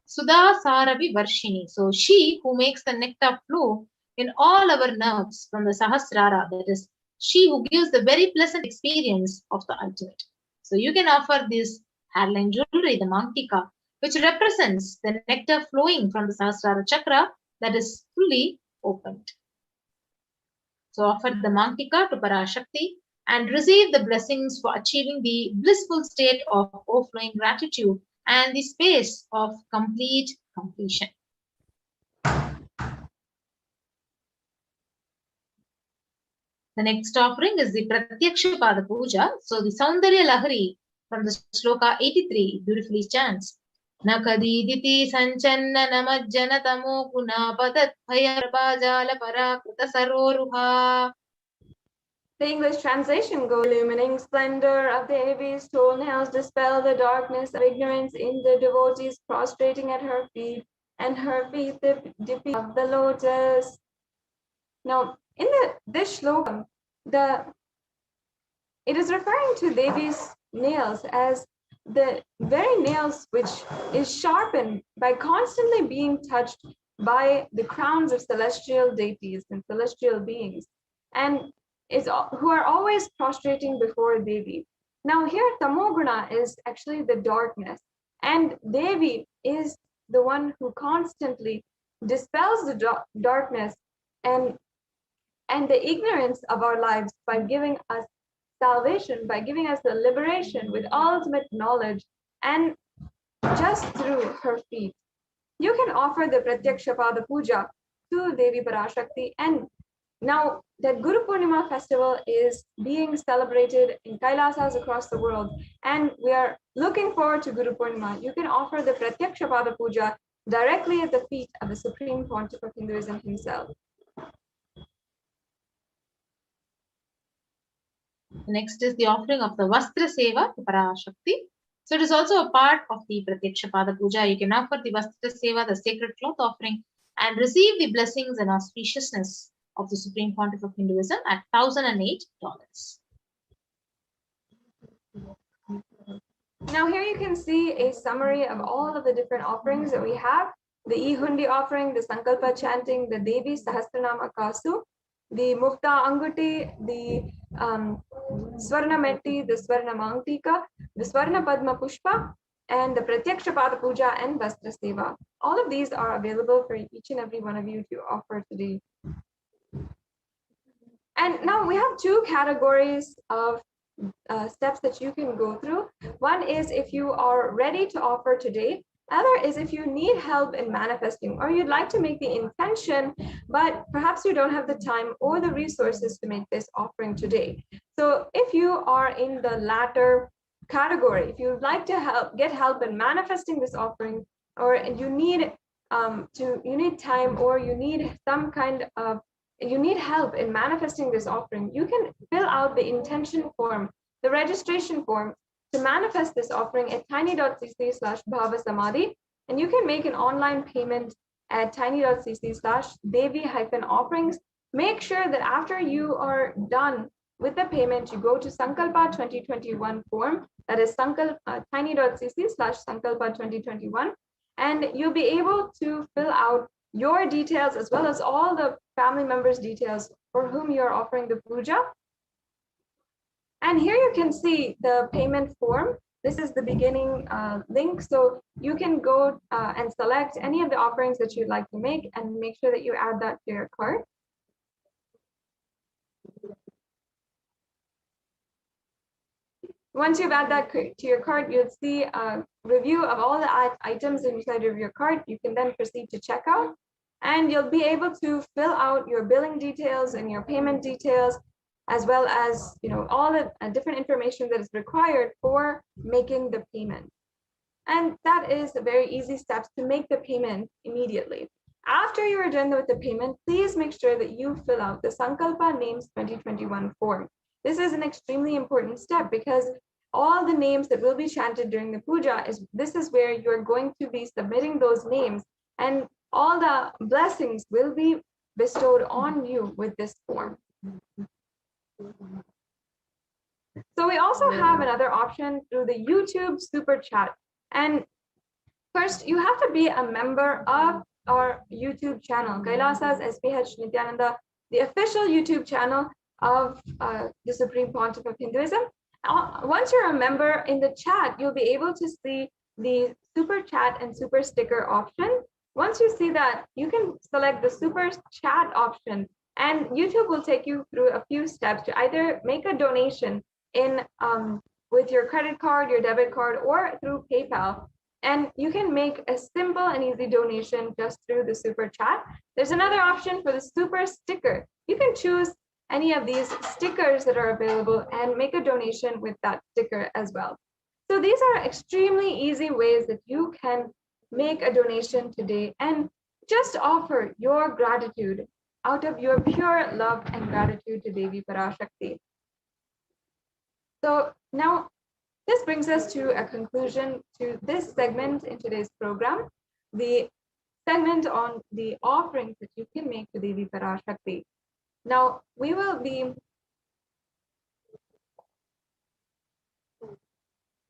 Sudha Saravi Varshini. So she who makes the nectar flow in all our nerves from the Sahasrara, that is, she who gives the very pleasant experience of the ultimate. So you can offer this hairline jewelry, the Mantika, which represents the nectar flowing from the Sahasrara chakra that is fully opened. So offer the Mantika to Parashakti and receive the blessings for achieving the blissful state of overflowing gratitude and the space of complete completion. The next offering is the Pratyaksha Pada Puja. So the Saundarya Lahari from the Shloka 83 beautifully chants. Nakadiditi sanchanna namajjana tamo guna padat bhaya prabhajala parakrita saroruha. The English translation goes: illumining splendor of Devi's toenails dispel the darkness of ignorance in the devotees prostrating at her feet, and her feet dipping of the lotus. Now, in this shloka, it is referring to Devi's nails as the very nails which is sharpened by constantly being touched by the crowns of celestial deities and celestial beings, and who are always prostrating before Devi. Now here Tamoguna is actually the darkness, and Devi is the one who constantly dispels the darkness and the ignorance of our lives by giving us salvation, by giving us the liberation with ultimate knowledge, and just through her feet. You can offer the Pratyaksha Pada Puja to Devi Parashakti. And now that Guru Purnima festival is being celebrated in Kailasas across the world, and we are looking forward to Guru Purnima, you can offer the Pratyaksha Pada Puja directly at the feet of the Supreme Pontiff of Hinduism himself. Next is the offering of the Vastra Seva to Parashakti. So it is also a part of the Pratyaksha Pada Puja. You can offer the Vastra Seva, the sacred cloth offering, and receive the blessings and auspiciousness of the Supreme Pontiff of Hinduism at $1,008. Now here you can see a summary of all of the different offerings that we have. The Ihundi offering, the Sankalpa chanting, the Devi Sahasranama Kasu, the Mufta Anguti, the Swarna Metti, the Swarna Mantika, the Swarna Padma Pushpa, and the Pratyaksha Pada Puja and Vastra Seva. All of these are available for each and every one of you to offer today. And now we have two categories of steps that you can go through. One is if you are ready to offer today. Other is if you need help in manifesting, or you'd like to make the intention, but perhaps you don't have the time or the resources to make this offering today. So if you are in the latter category, if you'd like to get help in manifesting this offering, or you need you need time, or you need some kind of, you need help in manifesting this offering, you can fill out the intention form, the registration form to manifest this offering at tiny.cc/bhavasamadhi, and you can make an online payment at tiny.cc/devi-offerings. Make sure that after you are done with the payment, you go to Sankalpa 2021 form, that is tiny.cc/Sankalpa 2021, and you'll be able to fill out your details as well as all the family members' details for whom you're offering the puja. And here you can see the payment form. This is the beginning link, so you can go and select any of the offerings that you'd like to make and make sure that you add that to your cart. Once you've added that to your cart, you'll see a review of all the items inside of your cart. You can then proceed to checkout, and you'll be able to fill out your billing details and your payment details, as well as all the different information that is required for making the payment. And that is a very easy steps to make the payment immediately. After you are done with the payment, please make sure that you fill out the Sankalpa Names 2021 form. This is an extremely important step because all the names that will be chanted during the puja this is where you're going to be submitting those names, and all the blessings will be bestowed on you with this form. So we also have another option through the YouTube Super Chat. And first, you have to be a member of our YouTube channel, Kailasa's HDH Nithyananda, the official YouTube channel of the Supreme Pontiff of Hinduism. Once you're a member, in the chat, you'll be able to see the Super Chat and Super Sticker option. Once you see that, you can select the Super Chat option, and YouTube will take you through a few steps to either make a donation in with your credit card, your debit card, or through PayPal. And you can make a simple and easy donation just through the Super Chat. There's another option for the Super Sticker. You can choose any of these stickers that are available and make a donation with that sticker as well. So these are extremely easy ways that you can make a donation today and just offer your gratitude out of your pure love and gratitude to Devi Parashakti. So now this brings us to a conclusion to this segment in today's program, the segment on the offerings that you can make to Devi Parashakti. Now we will be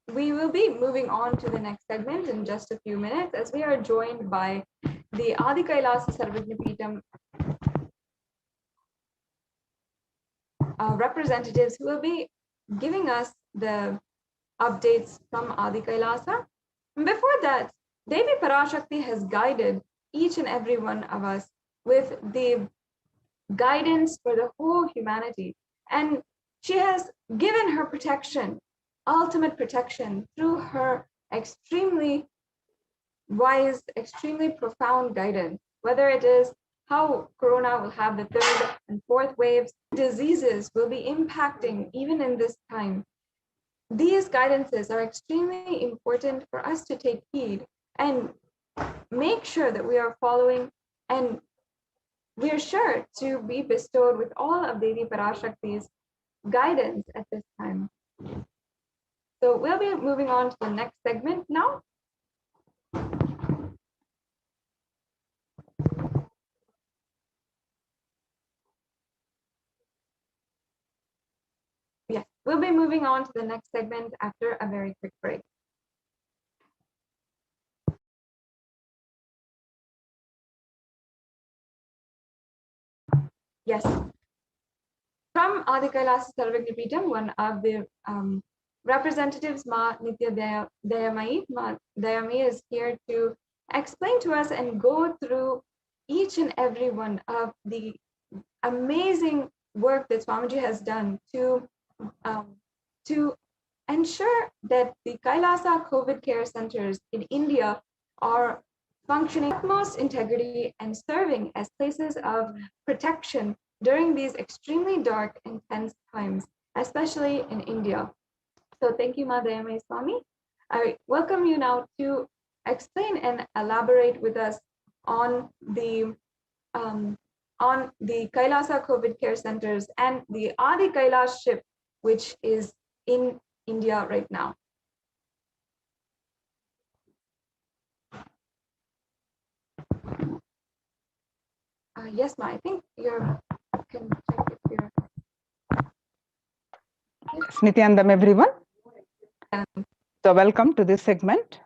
moving on to the next segment in just a few minutes, as we are joined by the Adi Kailasa Sarvajnapeetham representatives who will be giving us the updates from Adi Kailasa. And before that, Devi Parashakti has guided each and every one of us with the guidance for the whole humanity. And she has given her protection, ultimate protection, through her extremely wise, extremely profound guidance, whether it is how Corona will have the third and fourth waves, diseases will be impacting even in this time. These guidances are extremely important for us to take heed and make sure that we are following, and we are sure to be bestowed with all of Devi Parashakti's guidance at this time. So we'll be moving on to the next segment now. Yes, we'll be moving on to the next segment after a very quick break. Yes. From Adi Kailasa Sarvajnapeetham, one of the representatives, Ma Nitya Dayamayi. Ma Dayamayi is here to explain to us and go through each and every one of the amazing work that Swamiji has done to ensure that the Kailasa COVID care centers in India are functioning with utmost integrity and serving as places of protection during these extremely dark and tense times, especially in India. So thank you, Ma Dayamayi Swami. I welcome you now to explain and elaborate with us on the Kailasa COVID care centers and the Adi Kailash ship, which is in India right now. Yes, Ma, I think you can check if you're. Nithyanandam, everyone. So welcome to this segment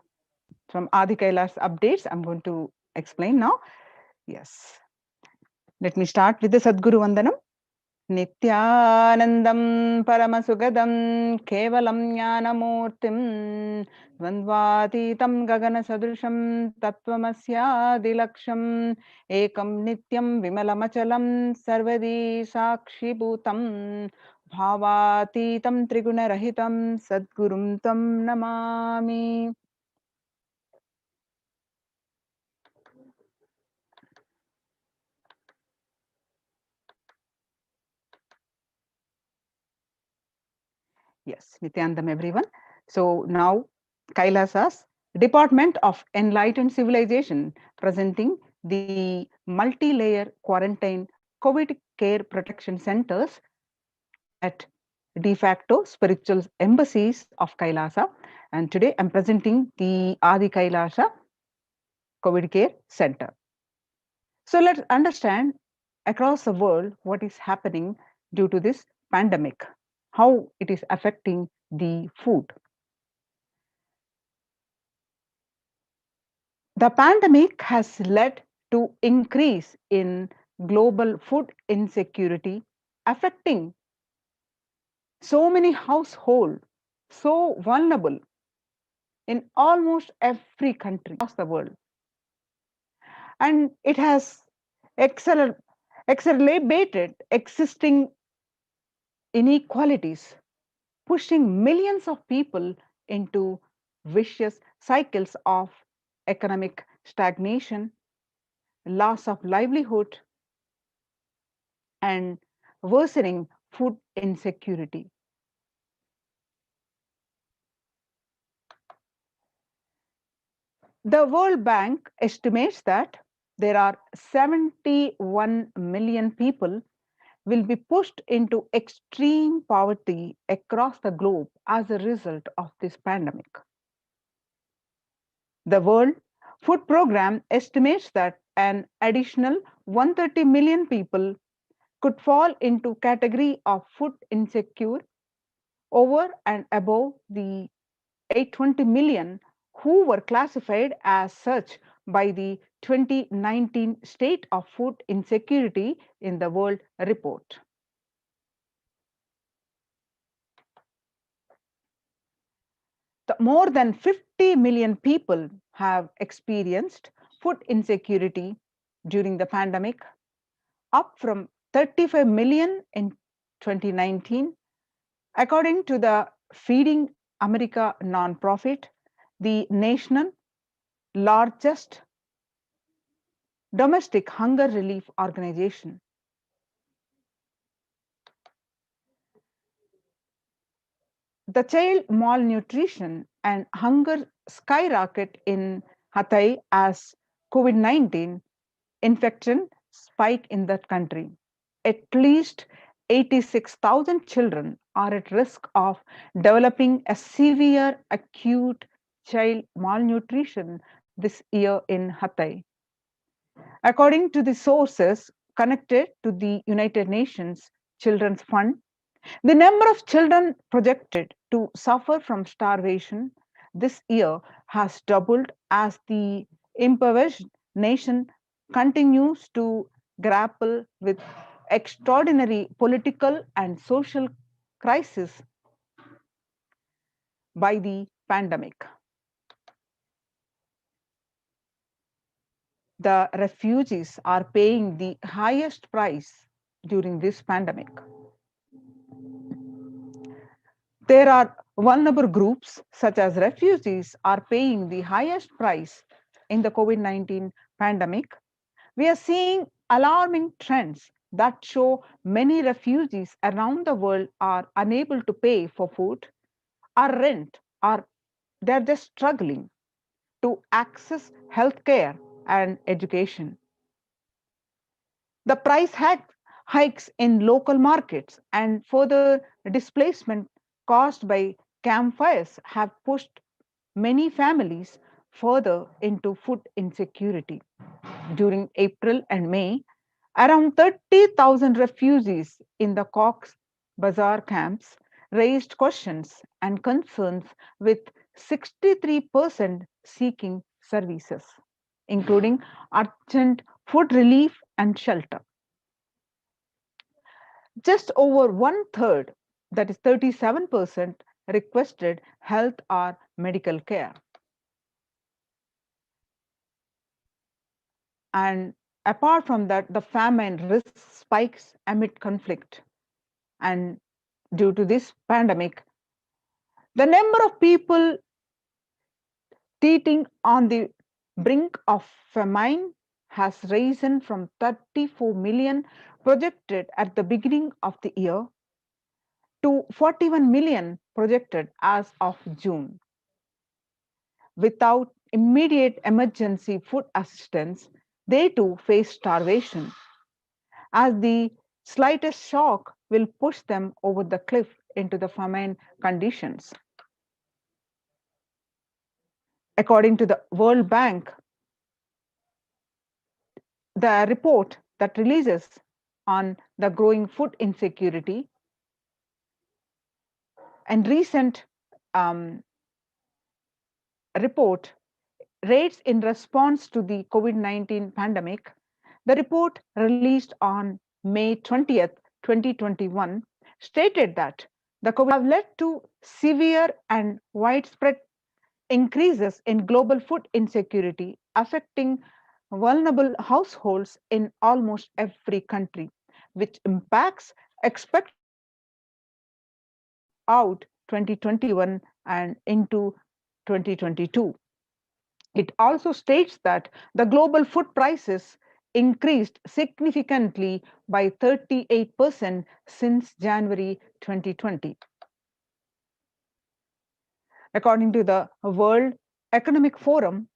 from Adi Kailash updates. I'm going to explain now. Yes. Let me start with the Sadguru Vandanam. Nithyanandam Paramashivoham Kevalam Jnanamurtim Dvandvatitam Gagana Sadrisham Tattvamasya Dilaksham Ekam Nityam Vimalamachalam Sarvadi Sakshi Bhutam Bhavatitam Triguna Rahitam Sadgurum Tam Namami. Yes, Nithyanandam, everyone. So now Kailasa's Department of Enlightened Civilization presenting the multi-layer quarantine COVID care protection centers at de facto spiritual embassies of Kailasa. And today I'm presenting the Adi Kailasa COVID care center. So let's understand across the world what is happening due to this pandemic, how it is affecting the food. The pandemic has led to increase in global food insecurity, affecting so many households, so vulnerable in almost every country across the world. And it has exacerbated existing inequalities, pushing millions of people into vicious cycles of economic stagnation, loss of livelihood, and worsening food insecurity. The World Bank estimates that there are 71 million people will be pushed into extreme poverty across the globe as a result of this pandemic. The World Food Programme estimates that an additional 130 million people could fall into category of food insecure over and above the 820 million who were classified as such by the 2019 State of Food Insecurity in the World report. More than 50 million people have experienced food insecurity during the pandemic, up from 35 million in 2019. According to the Feeding America nonprofit, the national largest domestic hunger relief organization. The child malnutrition and hunger skyrocket in Hatay as COVID-19 infection spike in that country. At least 86,000 children are at risk of developing a severe acute child malnutrition this year in Hatay. According to the sources connected to the United Nations Children's Fund, the number of children projected to suffer from starvation this year has doubled as the impoverished nation continues to grapple with extraordinary political and social crisis by the pandemic. The refugees are paying the highest price during this pandemic. There are vulnerable groups such as refugees are paying the highest price in the COVID-19 pandemic. We are seeing alarming trends that show many refugees around the world are unable to pay for food or rent, or they're just struggling to access healthcare and education. The price hikes in local markets and further displacement caused by campfires have pushed many families further into food insecurity. During April and May, around 30,000 refugees in the Cox's Bazar camps raised questions and concerns, with 63% seeking services, including urgent food relief and shelter. Just over one third, that is 37%, requested health or medical care. And apart from that, the famine risk spikes amid conflict. And due to this pandemic, the number of people teetering on the brink of famine has risen from 34 million projected at the beginning of the year to 41 million projected as of June. Without immediate emergency food assistance, they too face starvation, as the slightest shock will push them over the cliff into the famine conditions. According to the World Bank, the report that releases on the growing food insecurity and recent report rates in response to the COVID-19 pandemic, the report released on May 20th, 2021, stated that the COVID have led to severe and widespread increases in global food insecurity, affecting vulnerable households in almost every country, which impacts expected throughout 2021 and into 2022. It also states that the global food prices increased significantly by 38% since January 2020. According to the World Economic Forum,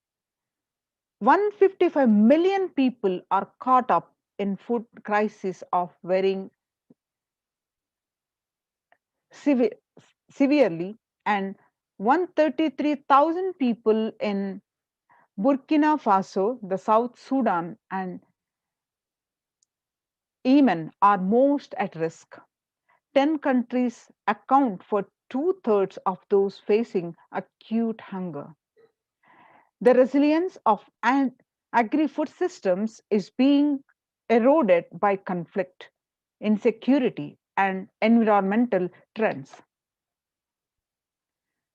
155 million people are caught up in food crisis of varying severely, and 133,000 people in Burkina Faso, the South Sudan, and Yemen are most at risk. 10 countries account for two-thirds of those facing acute hunger. The resilience of agri-food systems is being eroded by conflict, insecurity, and environmental trends.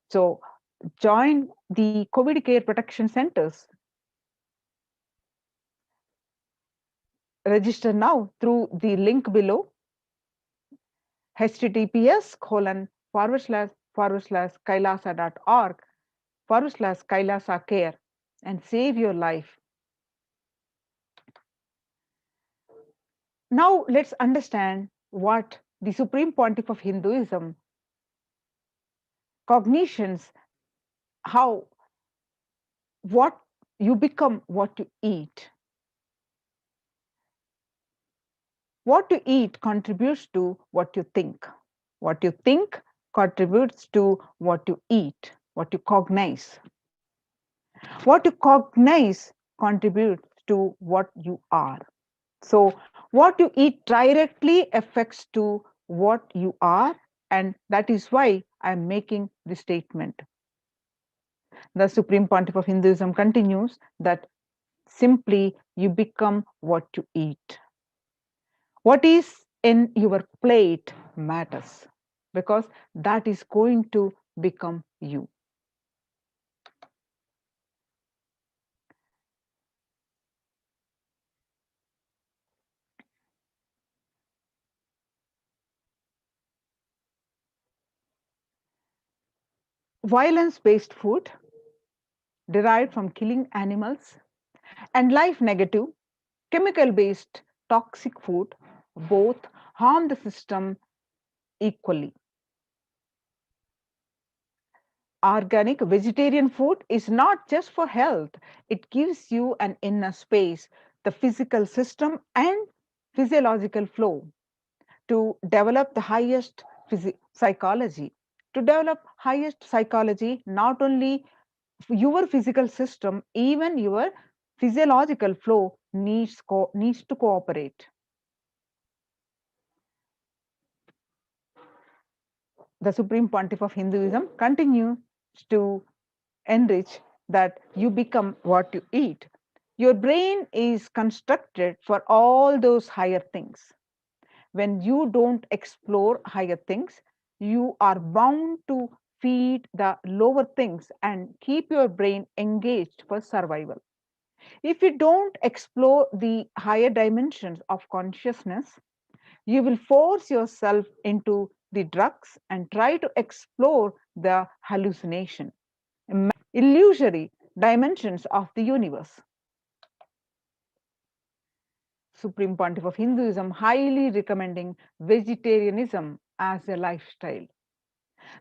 So, join the COVID Care Protection Centers. Register now through the link below, https://kailasa.org/kailasa care, and save your life. Now let's understand what the Supreme Pontiff of Hinduism cognitions, how what you become what you eat. What you eat contributes to what you think. What you think contributes to what you eat, what you cognize. What you cognize contributes to what you are. So what you eat directly affects to what you are, and that is why I am making this statement. The Supreme Pontiff of Hinduism continues that simply you become what you eat. What is in your plate matters, because that is going to become you. Violence-based food derived from killing animals, and life negative, chemical-based toxic food both harm the system equally. organic vegetarian food is not just for health, it gives you an inner space, the physical system, and physiological flow to develop the highest psychology. To develop highest psychology, not only your physical system, even your physiological flow needs to cooperate. The Supreme Pontiff of Hinduism continues to enrich that you become what you eat. Your brain is constructed for all those higher things. When you don't explore higher things, you are bound to feed the lower things and keep your brain engaged for survival. If you don't explore the higher dimensions of consciousness, you will force yourself into the drugs and try to explore the hallucination, illusory dimensions of the universe. Supreme Pontiff of Hinduism highly recommending vegetarianism as a lifestyle.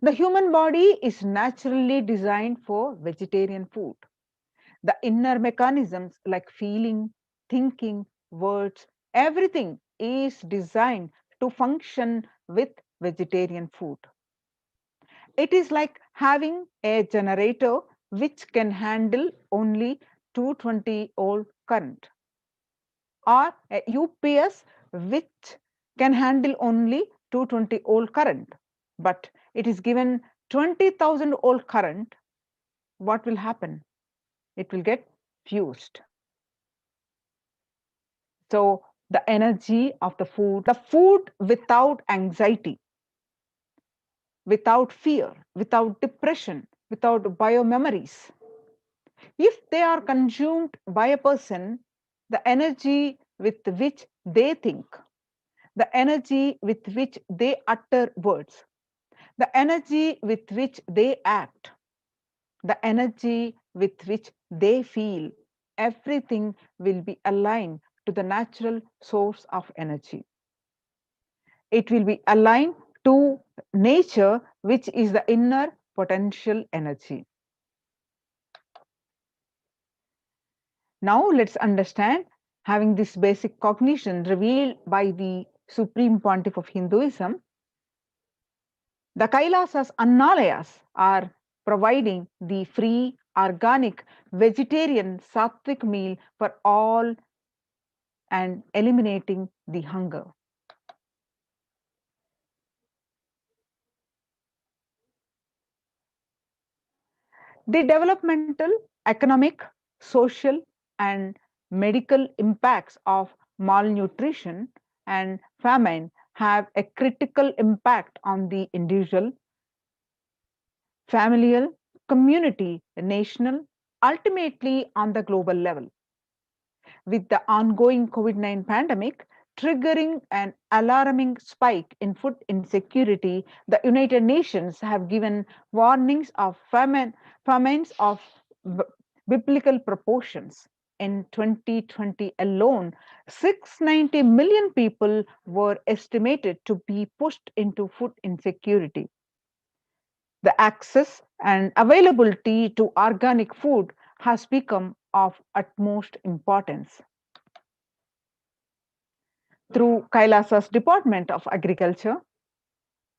The human body is naturally designed for vegetarian food. The inner mechanisms like feeling, thinking, words, everything is designed to function with vegetarian food. It is like having a generator which can handle only 220-volt current, or a UPS which can handle only 220-volt current. But it is given 20,000-volt current, what will happen? It will get fused. So the energy of the food without anxiety, without fear, without depression, without biomemories. If they are consumed by a person, the energy with which they think, the energy with which they utter words, the energy with which they act, the energy with which they feel, everything will be aligned to the natural source of energy. It will be aligned to nature, which is the inner potential energy. Now let's understand, having this basic cognition revealed by the Supreme Pontiff of Hinduism, the Kailasas Annalayas are providing the free, organic, vegetarian, sattvic meal for all and eliminating the hunger. The developmental, economic, social, and medical impacts of malnutrition and famine have a critical impact on the individual, familial, community, national, ultimately on the global level. With the ongoing COVID-19 pandemic triggering an alarming spike in food insecurity, the United Nations have given warnings of famines of biblical proportions. In 2020 alone, 690 million people were estimated to be pushed into food insecurity. The access and availability to organic food has become of utmost importance. Through Kailasa's Department of Agriculture,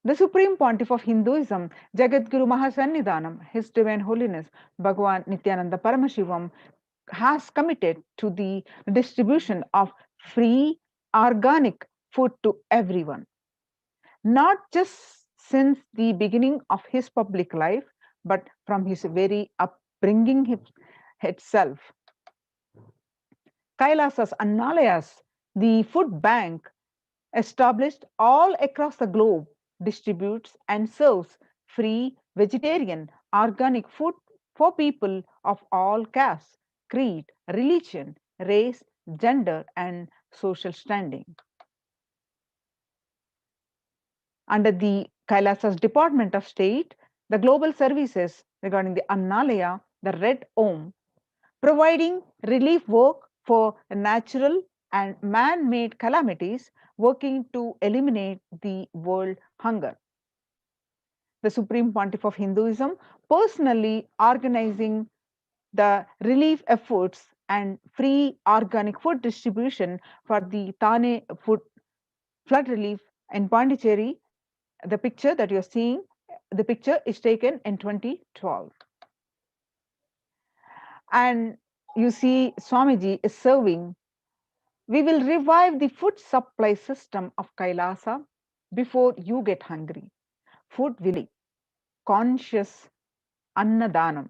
the Supreme Pontiff of Hinduism, Jagadguru Mahasannidhanam, His Divine Holiness Bhagavan Nithyananda Paramashivam, has committed to the distribution of free organic food to everyone, not just since the beginning of his public life, but from his very upbringing itself. Kailasas Annalayas, the food bank established all across the globe, distributes and serves free vegetarian organic food for people of all castes, creed, religion, race, gender, and social standing. Under the Kailasas Department of State, the global services regarding the Annalaya, the Red Om, providing relief work for natural and man-made calamities, working to eliminate the world hunger. the Supreme Pontiff of Hinduism, personally organizing the relief efforts and free organic food distribution for the Thane flood relief in Pondicherry. The picture that you're seeing, the picture is taken in 2012. And you see Swamiji is serving. We will revive the food supply system of Kailasa before you get hungry. Food will conscious Annadanam.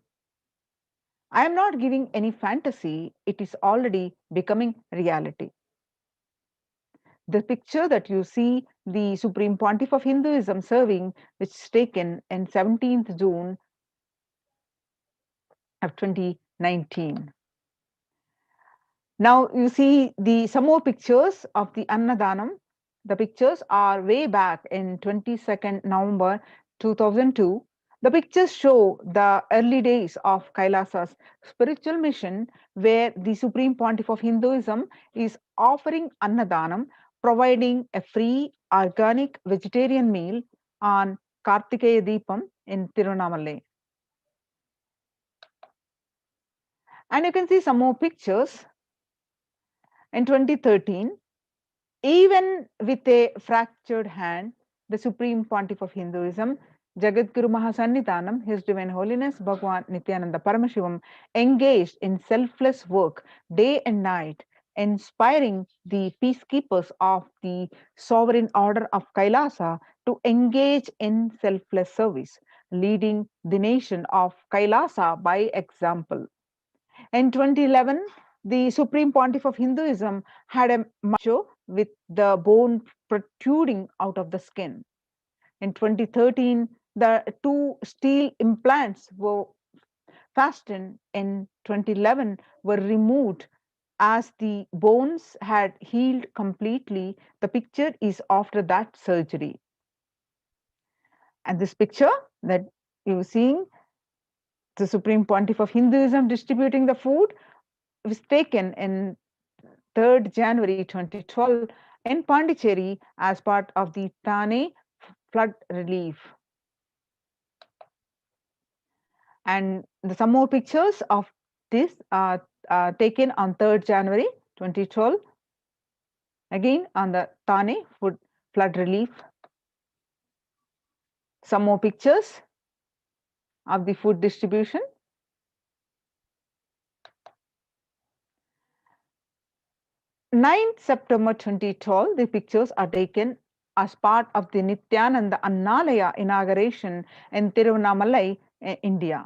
I am not giving any fantasy, it is already becoming reality. The picture that you see, the Supreme Pontiff of Hinduism serving, which is taken in 17th June of 2019. Now you see some more pictures of the Annadanam. The pictures are way back in 22nd November 2002. The pictures show the early days of Kailasa's spiritual mission, where the Supreme Pontiff of Hinduism is offering Annadanam, providing a free organic vegetarian meal on Kartikeya Deepam in Tiruvannamalai. And you can see some more pictures. In 2013, even with a fractured hand, the Supreme Pontiff of Hinduism, Jagadguru Mahasannidhanam, His Divine Holiness Bhagwan Nithyananda Paramashivam, engaged in selfless work day and night, inspiring the peacekeepers of the sovereign order of Kailasa to engage in selfless service, leading the nation of Kailasa by example. In 2011, the Supreme Pontiff of Hinduism had a macho with the bone protruding out of the skin. In 2013, the two steel implants were fastened. In 2011, were removed as the bones had healed completely. The picture is after that surgery. And this picture that you're seeing, the Supreme Pontiff of Hinduism distributing the food, was taken in 3rd January 2012 in Pondicherry as part of the Thane flood relief. And some more pictures of this are taken on 3rd January 2012, again on the Thane flood relief. Some more pictures of the food distribution. 9th September 2012, the pictures are taken as part of the Nithyananda Annalaya inauguration in Tiruvannamalai, India.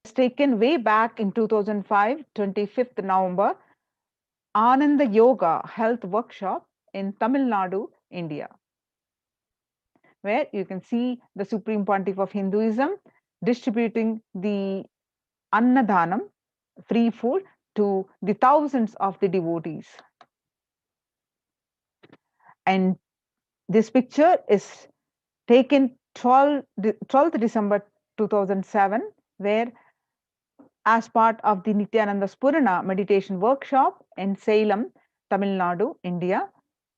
It's taken way back in 2005, 25th November, Ananda Yoga Health Workshop in Tamil Nadu, India, where you can see the Supreme Pontiff of Hinduism distributing the Annadanam, free food, to the thousands of the devotees. And this picture is taken 12th December 2007, where as part of the Nithyananda Spurana meditation workshop in Salem, Tamil Nadu, India,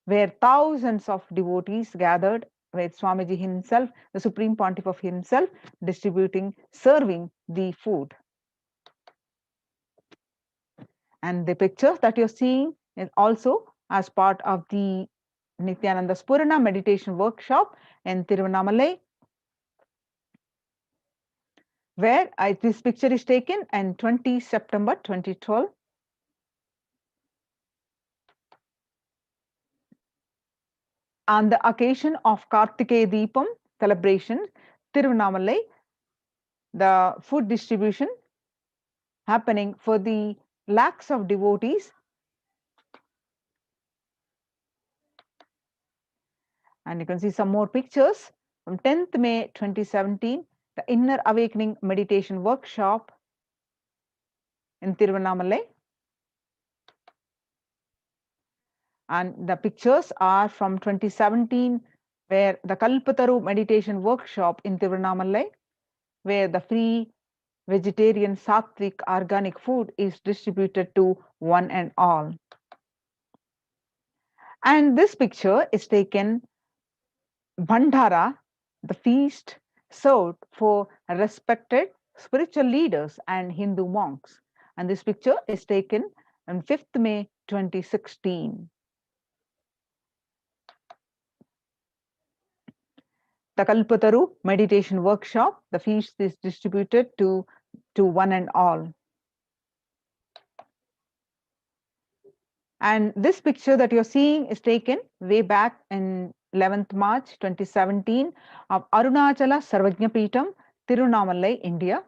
where thousands of devotees gathered with Swamiji himself, the Supreme Pontiff of himself, distributing, serving the food. And the picture that you're seeing is also as part of the Nithyananda Spurana meditation workshop in Tiruvannamalai, where this picture is taken on 20 September 2012. On the occasion of Kartikeya Deepam celebration, Tiruvannamalai, the food distribution happening for the lakhs of devotees. And you can see some more pictures from 10th May 2017, the Inner Awakening Meditation Workshop in Tiruvannamalai. And the pictures are from 2017, where the Kalpataru Meditation Workshop in Tiruvannamalai, where the free vegetarian sattvic organic food is distributed to one and all. And this picture is taken Bhandara, the feast served for respected spiritual leaders and Hindu monks. And this picture is taken on 5th May 2016. The Kalpataru meditation workshop, the feast is distributed to one and all. And this picture that you're seeing is taken way back in 11th March 2017 of Arunachala Sarvajnapeetham, Tirunamalai, India.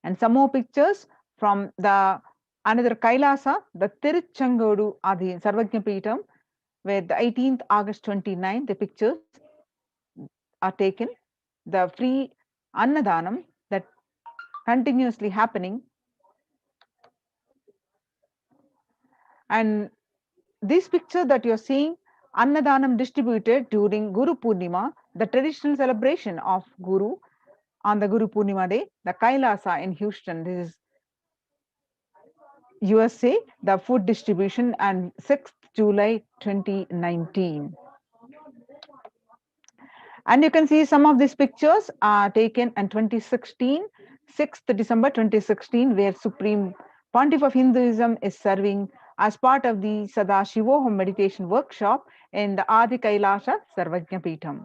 And some more pictures from the another Kailasa, the Tiruchangodu Adi Sarvajnapeetham, where the 18th August 29, the pictures are taken. The free Annadanam that continuously happening. And this picture that you're seeing, Annadanam distributed during Guru Purnima, the traditional celebration of Guru on the Guru Purnima day, the Kailasa in Houston. This is USA, the food distribution, and 6th July 2019. And you can see some of these pictures are taken in 2016, 6th December 2016, where Supreme Pontiff of Hinduism is serving as part of the Sadashivoham meditation workshop in the Adi Kailasa Sarvajnapeetham.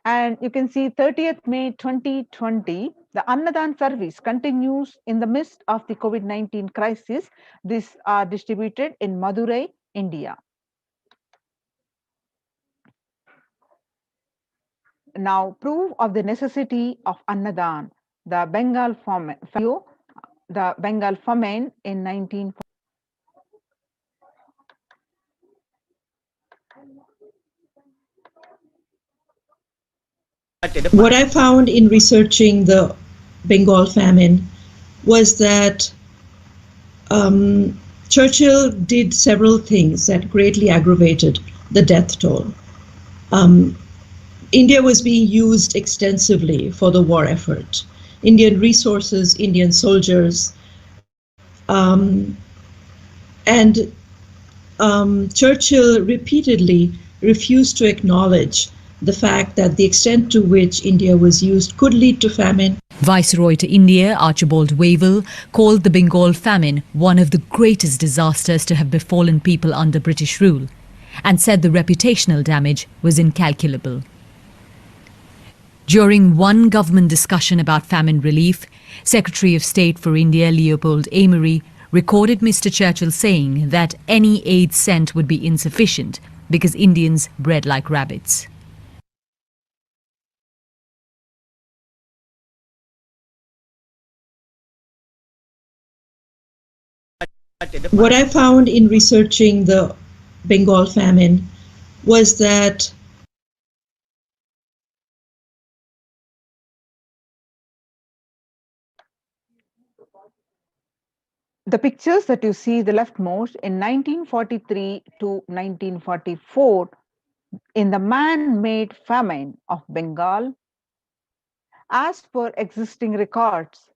And you can see 30th May 2020, the Annadan service continues in the midst of the COVID-19 crisis. These are distributed in Madurai, India. Now, proof of the necessity of Annadan, the Bengal famine, in 1940. What I found in researching the Bengal famine was that Churchill did several things that greatly aggravated the death toll. India was being used extensively for the war effort. Indian resources, Indian soldiers, and Churchill repeatedly refused to acknowledge the fact that the extent to which India was used could lead to famine. Viceroy to India, Archibald Wavell, called the Bengal famine one of the greatest disasters to have befallen people under British rule, and said the reputational damage was incalculable. During one government discussion about famine relief, Secretary of State for India Leopold Amery recorded Mr. Churchill saying that any aid sent would be insufficient because Indians bred like rabbits. What I found in researching the Bengal famine was that The pictures that you see the leftmost in 1943 to 1944 in the man-made famine of Bengal, as per existing records,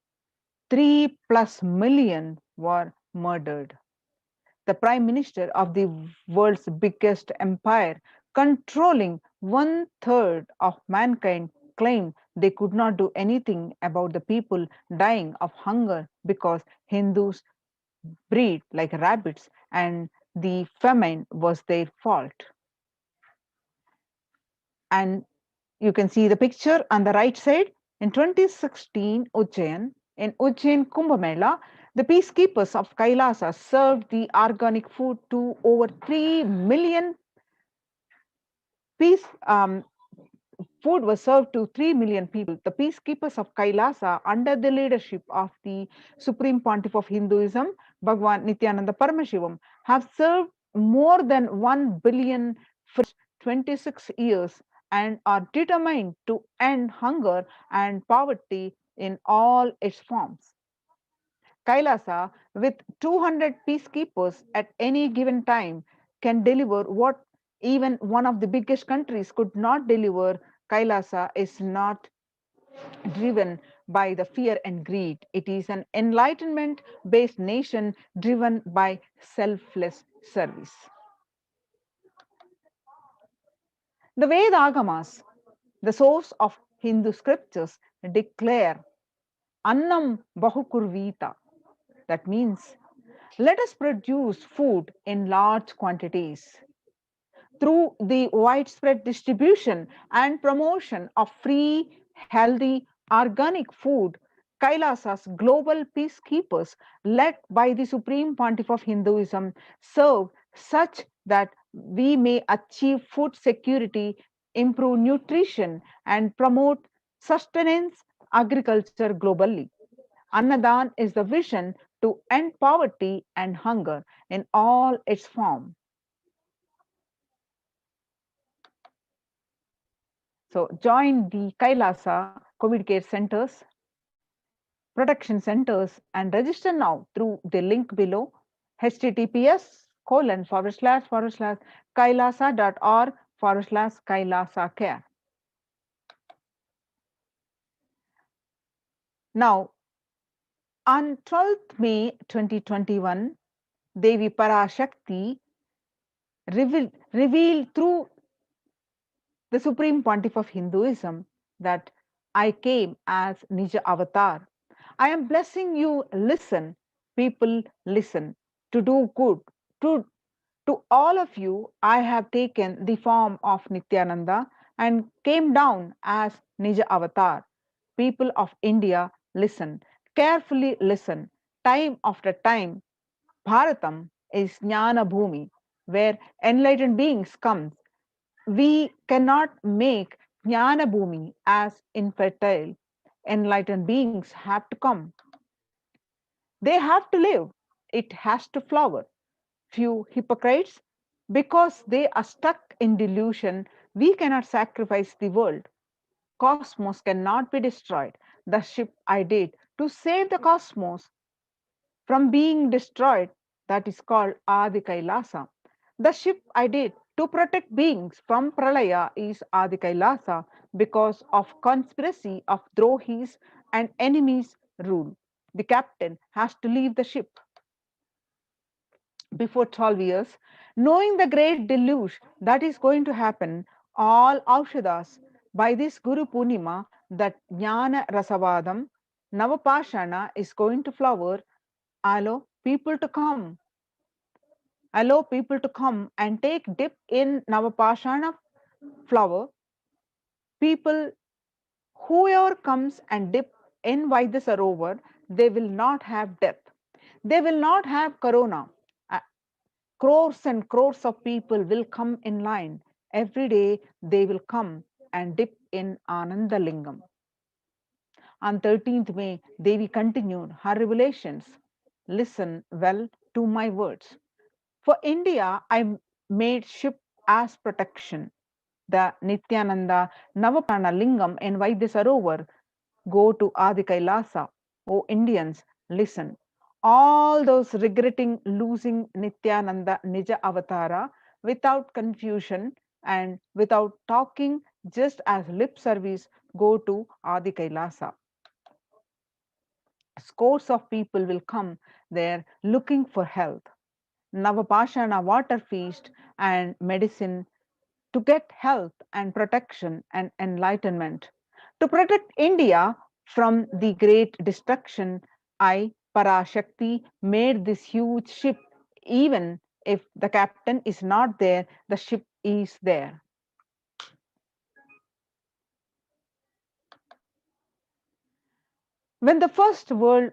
3+ million were murdered. The Prime Minister of the world's biggest empire, controlling 1/3 of mankind, claimed they could not do anything about the people dying of hunger because Hindus breed like rabbits and the famine was their fault. And you can see the picture on the right side. In 2016 Ujjain, in Ujjain Kumbh Mela, the peacekeepers of Kailasa served the organic food to over 3 million food was served to 3 million people. The peacekeepers of Kailasa, under the leadership of the Supreme Pontiff of Hinduism, Bhagwan Nithyananda Paramashivam, have served more than 1 billion for 26 years and are determined to end hunger and poverty in all its forms. Kailasa, with 200 peacekeepers at any given time, can deliver what even one of the biggest countries could not deliver. Kailasa is not driven by the fear and greed. It is an enlightenment based nation driven by selfless service. The Vedagamas, the source of Hindu scriptures, declare Annam Bahukurvita. That means let us produce food in large quantities. Through the widespread distribution and promotion of free, healthy, organic food, Kailasa's global peacekeepers, led by the Supreme Pontiff of Hinduism, serve such that we may achieve food security, improve nutrition, and promote sustenance agriculture globally. Annadan is the vision to end poverty and hunger in all its form. So join the Kailasa COVID care centers, protection centers, and register now through the link below https://kailasa.org/kailasa care. Now, on 12th May 2021, Devi Parashakti revealed through the Supreme Pontiff of Hinduism that I came as Nija Avatar. I am blessing you, listen, people, listen, to do good. To, to all of you, I have taken the form of Nithyananda and came down as Nija Avatar. People of India, listen, carefully listen. Time after time, Bharatam is Jnana Bhumi, where enlightened beings come. We cannot make Jnana Bhumi as infertile. Enlightened beings have to come. They have to live. It has to flower. Few hypocrites, because they are stuck in delusion, we cannot sacrifice the world. Cosmos cannot be destroyed. The ship I did to save the cosmos from being destroyed, that is called Adi Kailasa. The ship I did to protect beings from Pralaya is Adi Kailasa because of conspiracy of Drohis and enemies rule. The captain has to leave the ship before 12 years, knowing the great deluge that is going to happen, all Aushadas by this Guru Purnima that Jnana Rasavadam, Navapashana is going to flower. Allow people to come. Allow people to come and take dip in Navapashana flower. People, whoever comes and dip in Vaidya Sarovar, they will not have death. They will not have corona. Crores and crores of people will come in line. Every day they will come and dip in Ananda Lingam. On 13th May, Devi continued her revelations. Listen well to my words. For India, I made ship as protection. The Nithyananda Navaprana Lingam in Vaidya Sarovar go to Adi Kailasa. O Indians, listen. All those regretting losing Nithyananda Nija Avatara without confusion and without talking, just as lip service, go to Adi Kailasa. Scores of people will come there looking for health. Navapashana water feast and medicine to get health and protection and enlightenment. To protect India from the great destruction, I, Parashakti, made this huge ship. Even if the captain is not there, the ship is there. When the first world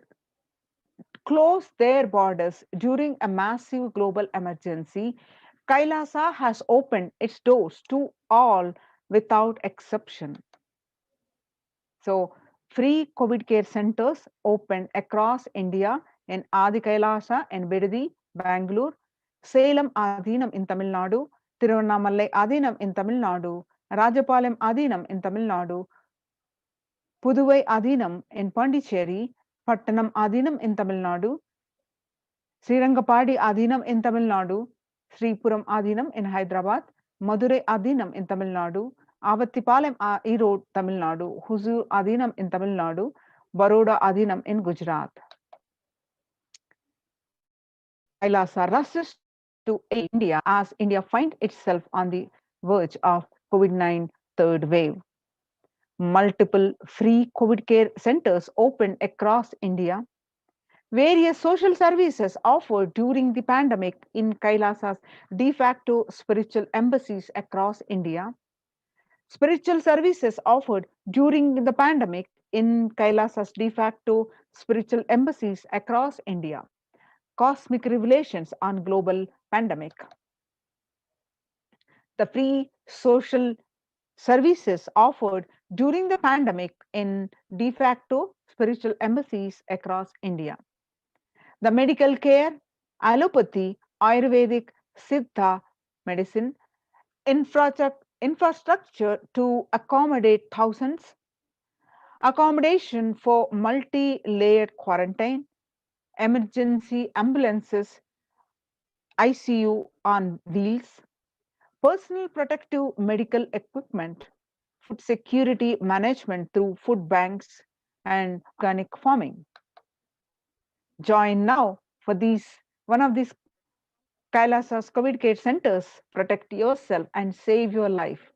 closed their borders during a massive global emergency, Kailasa has opened its doors to all without exception. So, free COVID care centers opened across India in Adi Kailasa and Bidadi, Bangalore, Salem Adinam in Tamil Nadu, Tiruvannamalai Adinam in Tamil Nadu, Rajapalayam Adinam in Tamil Nadu, Puduvai Adinam in Pondicherry, Pattanam Adinam in Tamil Nadu, Srirangapadi Adinam in Tamil Nadu, Sripuram Adinam in Hyderabad, Madurai Adinam in Tamil Nadu, Avatipalem Erode, Tamil Nadu, Huzur Adinam in Tamil Nadu, Baroda Adinam in Gujarat. Kailasa rushes to aid India as India finds itself on the verge of COVID-19 third wave. Multiple free COVID care centers opened across India. Various social services offered during the pandemic in Kailasa's de facto spiritual embassies across India. Spiritual services offered during the pandemic in Kailasa's de facto spiritual embassies across India. Cosmic revelations on global pandemic. The free social services offered during the pandemic in de facto spiritual embassies across India. The medical care, allopathy, Ayurvedic, Siddha medicine, infrastructure to accommodate thousands, accommodation for multi-layered quarantine, emergency ambulances, ICU on wheels, personal protective medical equipment, food security management through food banks, and organic farming. Join now for one of these Kailasa's COVID care centers. Protect yourself and save your life.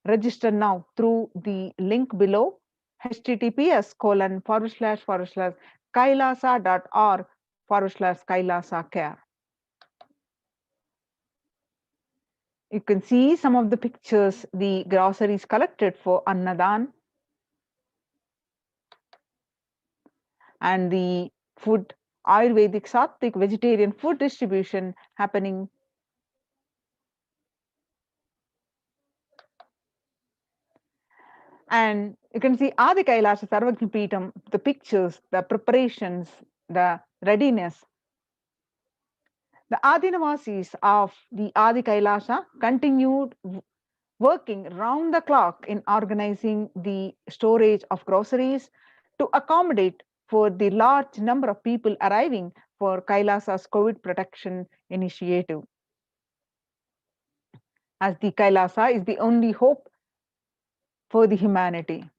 Register now through the link below, https://kailasa.org/Kailasa care. You can see some of the pictures, the groceries collected for Annadan and the food, Ayurvedic, Sattvic, vegetarian food distribution happening. And you can see Adi Kailasa Sarvagna Peetham, the pictures, the preparations, the readiness. The Adinavasis of the Adi Kailasa continued working round the clock in organizing the storage of groceries to accommodate for the large number of people arriving for Kailasa's COVID protection initiative. As the Kailasa is the only hope for the humanity.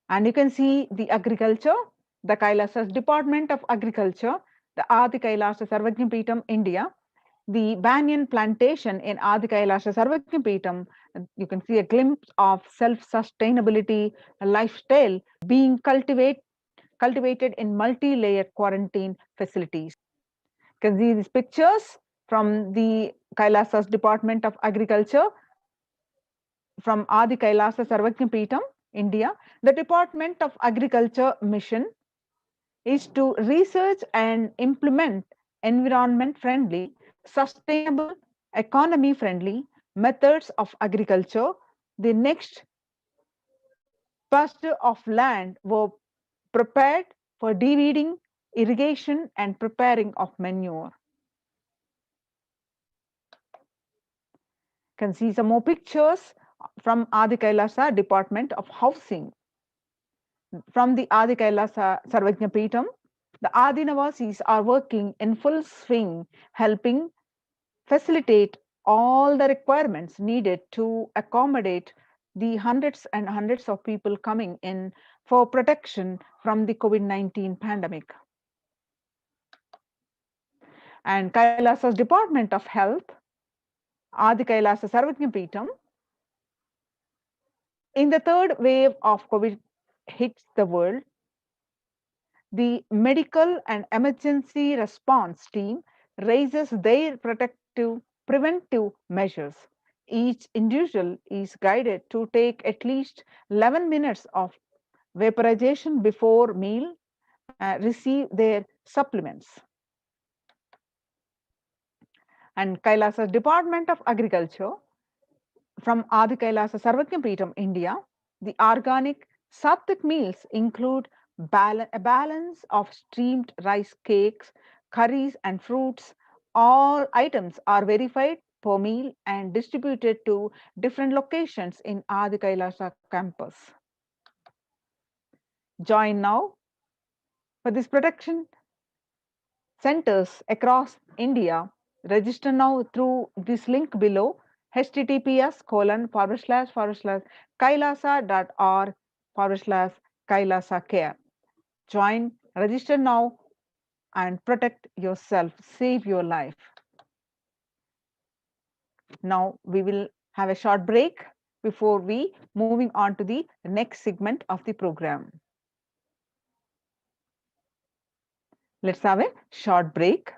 And you can see the agriculture, the Kailasa's Department of Agriculture, the Adi Kailasa Sarvagna Peetham, India, the banyan plantation in Adi Kailasa Sarvagna Peetham. You can see a glimpse of self-sustainability lifestyle being cultivated in multi-layered quarantine facilities. You can see these pictures from the Kailasa's Department of Agriculture from Adi Kailasa Sarvagna Peetham, India. The Department of Agriculture mission is to research and implement environment-friendly, sustainable, economy-friendly methods of agriculture. The next pasture of land were prepared for de-weeding, irrigation, and preparing of manure. You can see some more pictures from Adi Kailasa Department of Housing. From the Adi Kailasa Sarvagna Peetham, the Adinavasis are working in full swing, helping facilitate all the requirements needed to accommodate the hundreds and hundreds of people coming in for protection from the COVID-19 pandemic. And Kailasa's Department of Health, Adi Kailasa Sarvagna Peetham, in the third wave of COVID hits the world, the medical and emergency response team raises their preventive measures. Each individual is guided to take at least 11 minutes of vaporization before meal, receive their supplements. And Kailasa's Department of Agriculture from Adi Kailasa Sarvagna Peetham, India, the organic Sattvic meals include a balance of steamed rice cakes, curries, and fruits. All items are verified per meal and distributed to different locations in Adi Kailasa campus. Join now for this protection centers across India. Register now through this link below, https://kailasa.org/kailasa care. Join, register now, and protect yourself, save your life. Now we will have a short break before we moving on to the next segment of the program. Let's have a short break.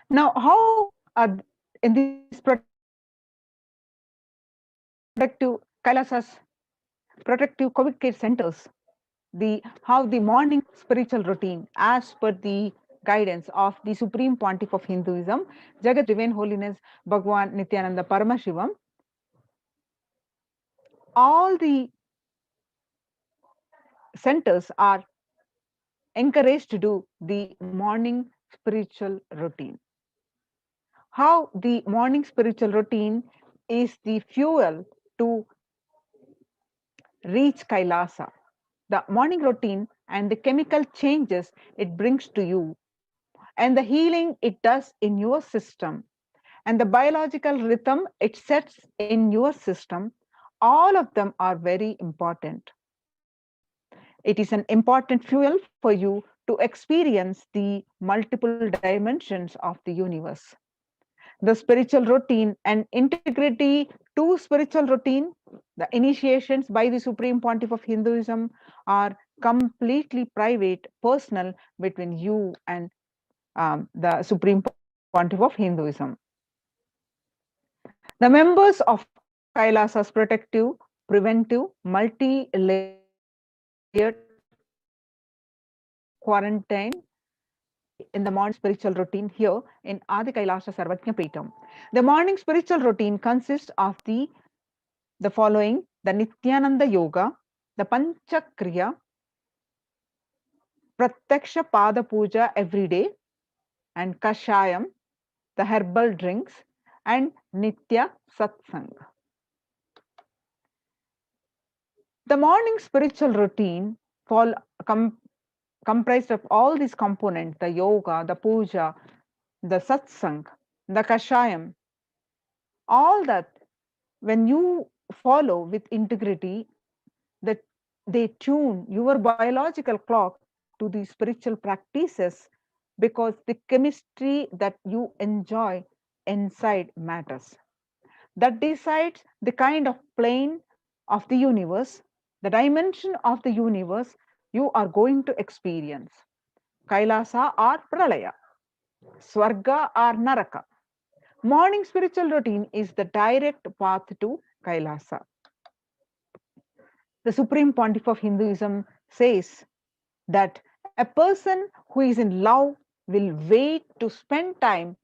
Now, how in this protective Kailasa's protective COVID care centers, how the morning spiritual routine, as per the guidance of the Supreme Pontiff of Hinduism, Jagat Divine Holiness Bhagwan Nithyananda Paramashivam, all the centers are encouraged to do the morning spiritual routine. How the morning spiritual routine is the fuel to reach Kailasa. The morning routine and the chemical changes it brings to you, and the healing it does in your system, and the biological rhythm it sets in your system, all of them are very important. It is an important fuel for you to experience the multiple dimensions of the universe. The spiritual routine and integrity to spiritual routine, the initiations by the Supreme Pontiff of Hinduism are completely private, personal between you and the Supreme Pontiff of Hinduism. The members of Kailasa's protective, preventive, multi-layered quarantine in the morning spiritual routine here in Adi Kailasa Sarvajna Peetam. The morning spiritual routine consists of the following: the Nithyananda Yoga, the Panchakriya, Pratyaksha Pada Puja every day, and Kashayam, the herbal drinks, and Nitya Satsang. The morning spiritual routine comprised of all these components: the yoga, the puja, the satsang, the kashayam, all that when you follow with integrity, that they tune your biological clock to the spiritual practices, because the chemistry that you enjoy inside matters. That decides the kind of plane of the universe, the dimension of the universe you are going to experience. Kailasa or Pralaya, Swarga or Naraka. Morning spiritual routine is the direct path to Kailasa. The Supreme Pontiff of Hinduism says that a person who is in love will wait to spend time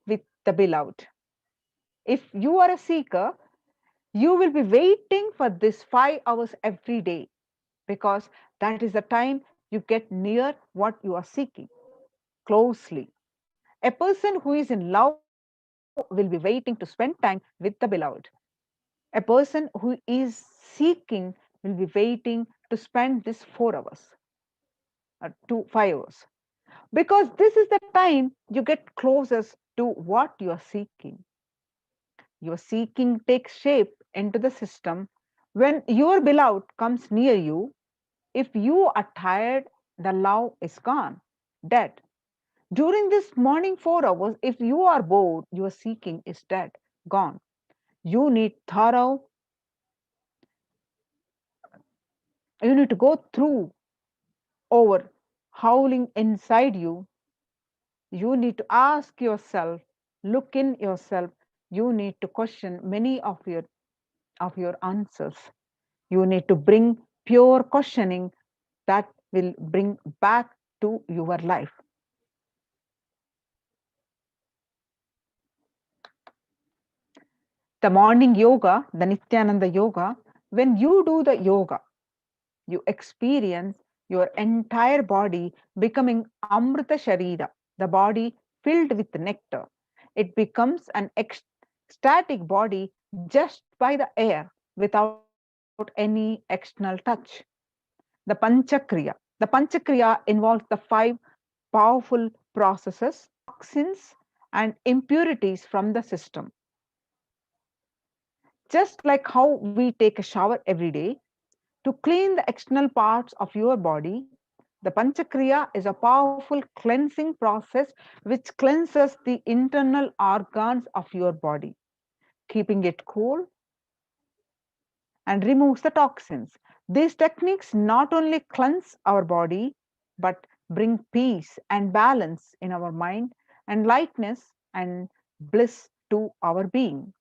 with the beloved. If you are a seeker, you will be waiting for this 5 hours every day, because that is the time you get near what you are seeking closely. A person who is in love will be waiting to spend time with the beloved. A person who is seeking will be waiting to spend this 4 hours to 5 hours. because this is the time you get closest to what you are seeking. Your seeking takes shape into the system when your beloved comes near you. If you are tired, the love is gone, dead. During this morning 4 hours, if you are bored, your seeking is dead, gone. You need thorough, you need to go through over howling inside you. You need to ask yourself, look in yourself. You need to question many of your answers. You need to bring pure questioning that will bring back to your life. The morning yoga, the Nithyananda yoga, when you do the yoga, you experience your entire body becoming Amrita Sharira, the body filled with nectar. It becomes an ecstatic body just by the air without any external touch. The Panchakriya. The Panchakriya involves the five powerful processes, toxins, and impurities from the system. Just like how we take a shower every day, to clean the external parts of your body, the Panchakriya is a powerful cleansing process which cleanses the internal organs of your body, keeping it cool and removes the toxins. These techniques not only cleanse our body, but bring peace and balance in our mind and lightness and bliss to our being.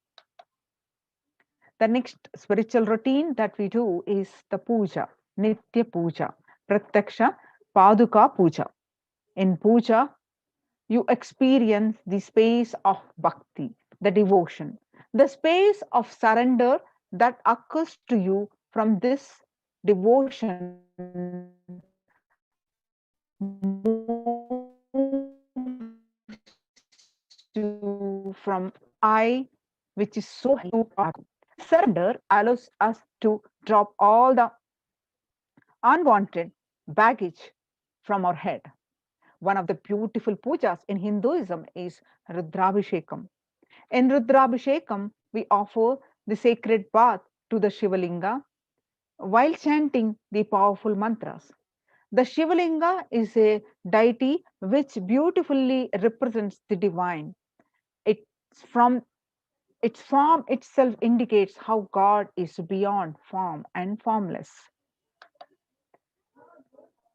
The next spiritual routine that we do is the puja, Nitya Puja, Pratyaksha Paduka Puja. In puja, you experience the space of bhakti, the devotion, the space of surrender that occurs to you from this devotion moves you from I, which is so high, to surrender allows us to drop all the unwanted baggage from our head. One of the beautiful pujas in Hinduism is Rudrabhishekam. In Rudrabhishekam, we offer the sacred bath to the Shivalinga while chanting the powerful mantras. The Shivalinga is a deity which beautifully represents the divine. It's from its form itself indicates how God is beyond form and formless.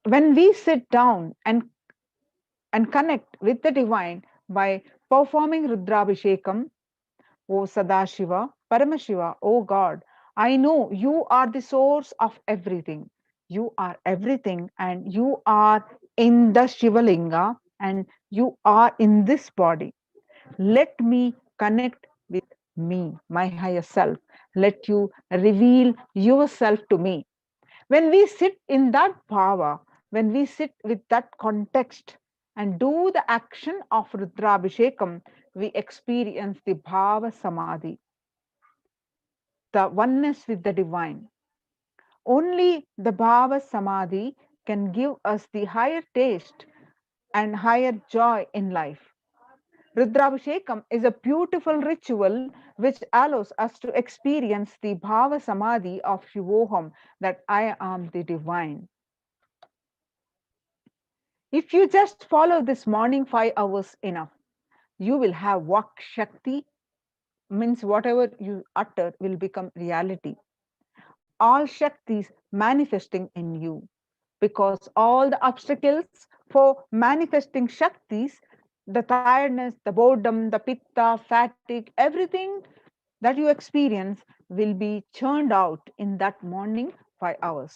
When we sit down and connect with the divine by performing Rudrabhishekam, O Sadashiva, Paramashiva, O God, I know you are the source of everything. You are everything, and you are in the Shivalinga, and you are in this body. Let me connect with me, my higher self. Let you reveal yourself to me. When we sit in that power, when we sit with that context and do the action of Rudrabhishekam, we experience the Bhava Samadhi, the oneness with the divine. Only the Bhava Samadhi can give us the higher taste and higher joy in life. Rudrabhishekam is a beautiful ritual which allows us to experience the Bhava Samadhi of Shivoham, that I am the divine. If you just follow this morning 5 hours enough, you will have Vak Shakti, means whatever you utter will become reality. All Shaktis manifesting in you, because all the obstacles for manifesting Shaktis, the tiredness, the boredom, the pitta, fatigue, everything that you experience will be churned out in that morning 5 hours.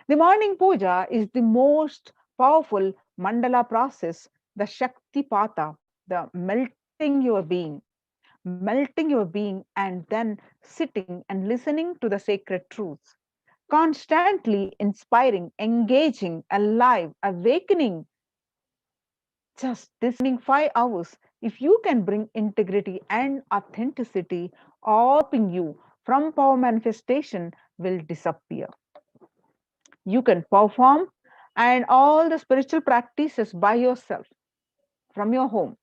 The morning puja is the most powerful mandala process, the Shakti Pata, the melting your being, and then sitting and listening to the sacred truths. Constantly inspiring, engaging, alive, awakening. Just this morning 5 hours, if you can bring integrity and authenticity, all you from power manifestation will disappear. You can perform and all the spiritual practices by yourself from your home,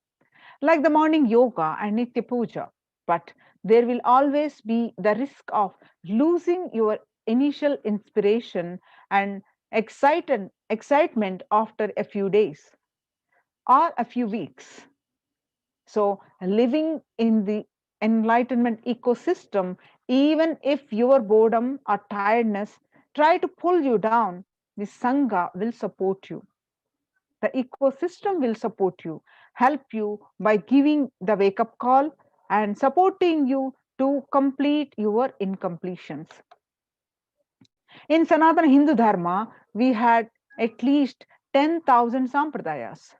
like the morning yoga and Nitya Puja. But there will always be the risk of losing your initial inspiration and excitement after a few days or a few weeks. So, living in the enlightenment ecosystem, even if your boredom or tiredness try to pull you down, the Sangha will support you. The ecosystem will support you, help you by giving the wake up call and supporting you to complete your incompletions. In Sanatana Hindu Dharma, we had at least 10,000 sampradayas,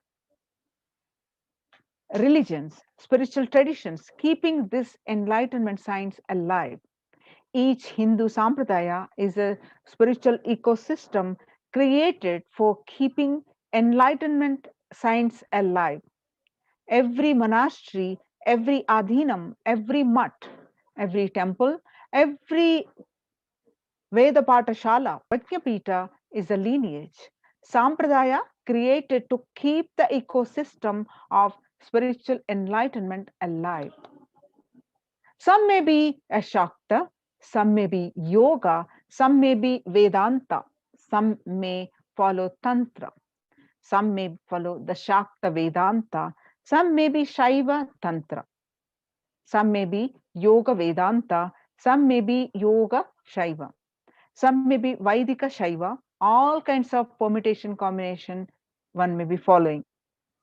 religions, spiritual traditions, keeping this enlightenment science alive. Each Hindu sampradaya is a spiritual ecosystem created for keeping enlightenment science alive. Every monastery, every adhinam, every mutt, every temple, every Veda Patashala, Prajnapita is a lineage. Sampradaya created to keep the ecosystem of spiritual enlightenment alive. Some may be a Shakta, some may be Yoga, some may be Vedanta, some may follow Tantra, some may follow the Shakta Vedanta, some may be Shaiva Tantra, some may be Yoga Vedanta, some may be Yoga Shaiva, some may be Vaidika Shaiva, all kinds of permutation combination one may be following.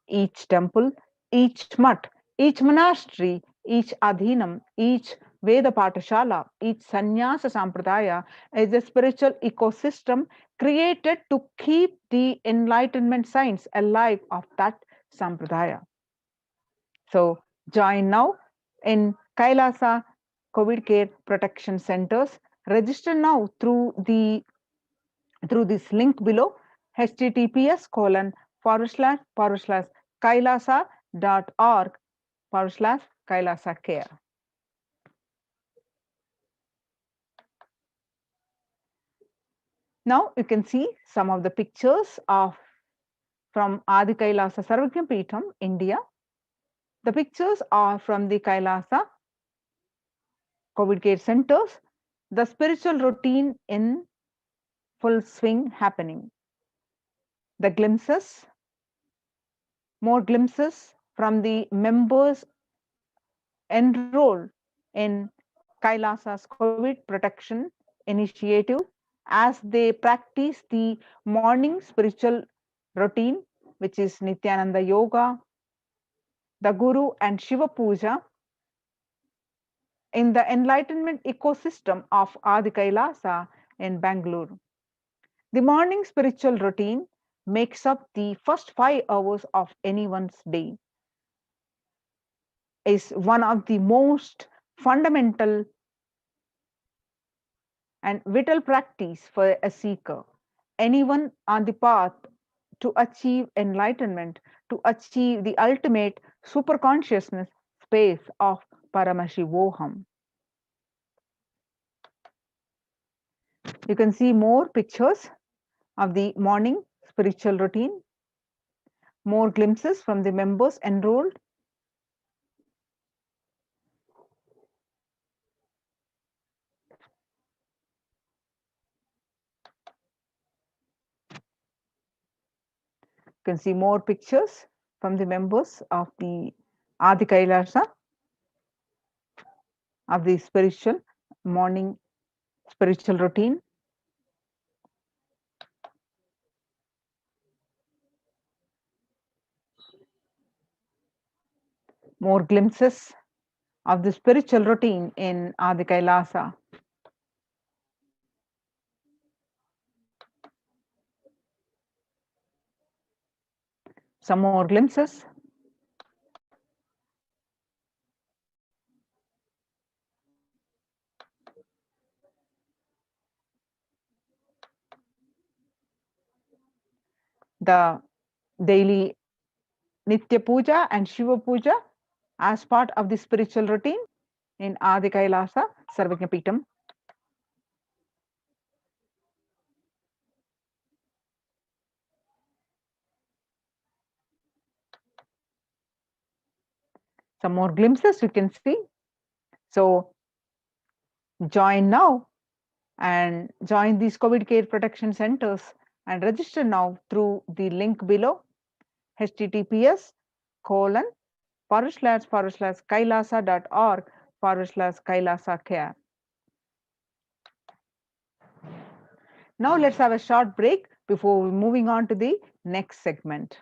Each temple, each mutt, each monastery, each adhinam, each Veda Patashala, each Sannyasa Sampradaya is a spiritual ecosystem created to keep the enlightenment science alive of that Sampradaya. So join now in Kailasa COVID Care Protection Centers. Register now through this link below, https://kailasa.org/kailasa care. Now you can see some of the pictures from Adi Kailasa Sarvagya Peetham, India. The pictures are from the Kailasa COVID care centers, the spiritual routine in full swing happening. The glimpses, more glimpses from the members enrolled in Kailasa's COVID protection initiative as they practice the morning spiritual routine, which is Nithyananda Yoga, the Guru and Shiva Puja in the enlightenment ecosystem of Adi Kailasa in Bangalore. The morning spiritual routine makes up the first 5 hours of anyone's day, is one of the most fundamental and vital practice for a seeker. Anyone on the path to achieve enlightenment, to achieve the ultimate super consciousness space of Paramashivoham. You can see more pictures of the morning spiritual routine, more glimpses from the members enrolled. You can see more pictures from the members of the Adi Kailasa, of the spiritual morning spiritual routine. More glimpses of the spiritual routine in Adi Kailasa. Some more glimpses. The daily Nitya Puja and Shiva Puja as part of the spiritual routine in Adi Kailasa Sarvagya Peetham. some more glimpses you can see. So join now and join these COVID care protection centers and register now through the link below, https://kailasa.org/kailasa care. Now let's have a short break before moving on to the next segment.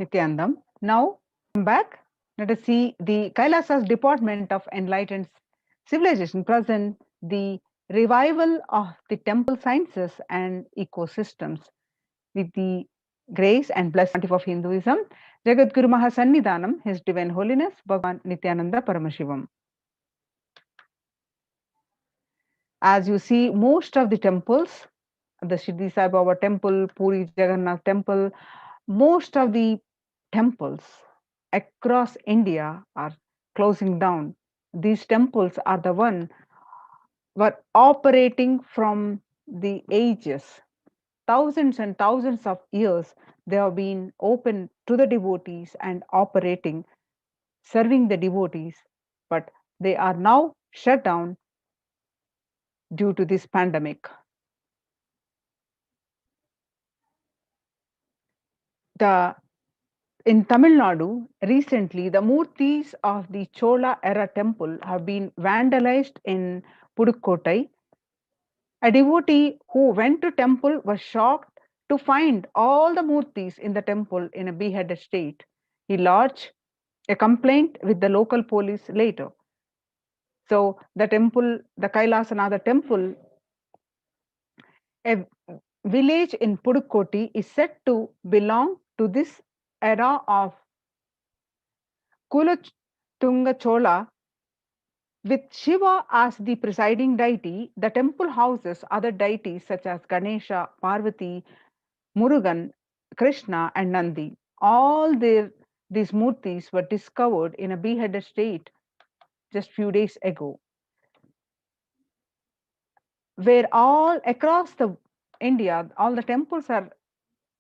Nityanandam. Now, come back. Let us see the Kailasa's Department of Enlightened Civilization present the revival of the temple sciences and ecosystems with the grace and blessing of Hinduism, Jagadguru Mahasannidhanam, His Divine Holiness, Bhagavan Nithyananda Paramashivam. As you see, most of the temples, the Shirdi Sai Baba temple, Puri Jagannath temple, most of the temples across India are closing down. These temples are the one were operating from the ages, thousands and thousands of years. They have been open to the devotees and operating, serving the devotees, but they are now shut down due to this pandemic. In Tamil Nadu, recently, the murtis of the Chola era temple have been vandalized in Pudukkottai. A devotee who went to temple was shocked to find all the murtis in the temple in a beheaded state. He lodged a complaint with the local police later. So the temple, the Kailasanatha temple, a village in Pudukkottai, is said to belong to this era of Kulothunga Chola. With Shiva as the presiding deity, the temple houses other deities such as Ganesha, Parvati, Murugan, Krishna, and Nandi. All these murtis were discovered in a beheaded state just few days ago, where all across the India, all the temples are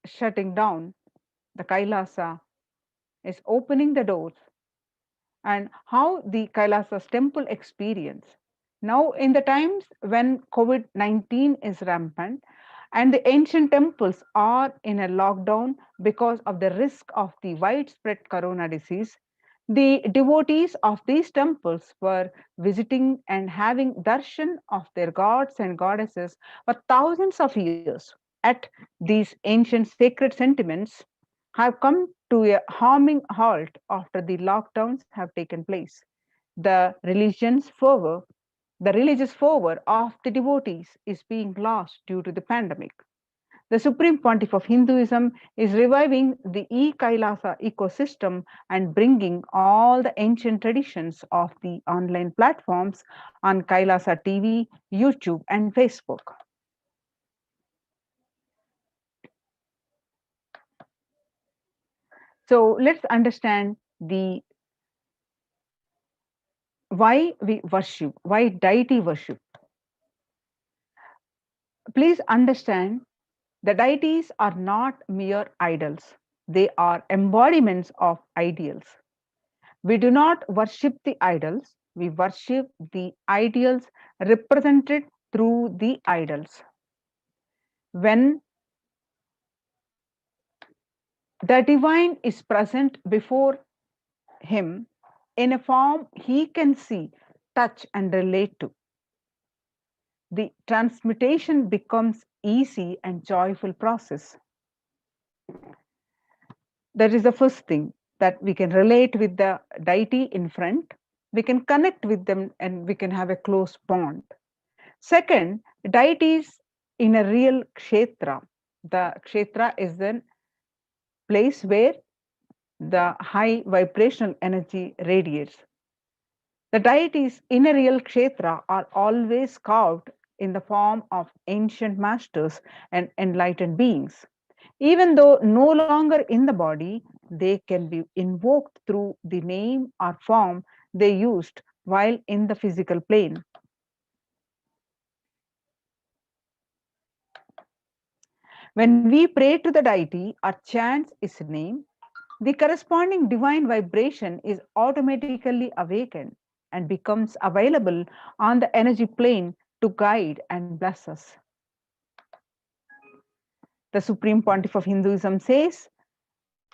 shutting down. The Kailasa is opening the doors, and how the Kailasa's temple experience. Now, in the times when COVID-19 is rampant and the ancient temples are in a lockdown because of the risk of the widespread corona disease, the devotees of these temples were visiting and having darshan of their gods and goddesses for thousands of years. At these ancient sacred sentiments have come to a harming halt after the lockdowns have taken place. The the religious fervor of the devotees is being lost due to the pandemic. The Supreme Pontiff of Hinduism is reviving the e-Kailasa ecosystem and bringing all the ancient traditions of the online platforms on Kailasa TV, YouTube, and Facebook. So let's understand the why we worship, why deity worship. Please understand the deities are not mere idols. They are embodiments of ideals. We do not worship the idols, we worship the ideals represented through the idols. When the divine is present before him in a form he can see, touch, and relate to, the transmutation becomes easy and joyful process. That is the first thing, that we can relate with the deity in front, we can connect with them, and we can have a close bond. Second, deities in a real kshetra. The kshetra is the place where the high vibrational energy radiates. The deities in a real kshetra are always carved in the form of ancient masters and enlightened beings. Even though no longer in the body, they can be invoked through the name or form they used while in the physical plane. When we pray to the deity or chant its name, the corresponding divine vibration is automatically awakened and becomes available on the energy plane to guide and bless us. The Supreme Pontiff of Hinduism says,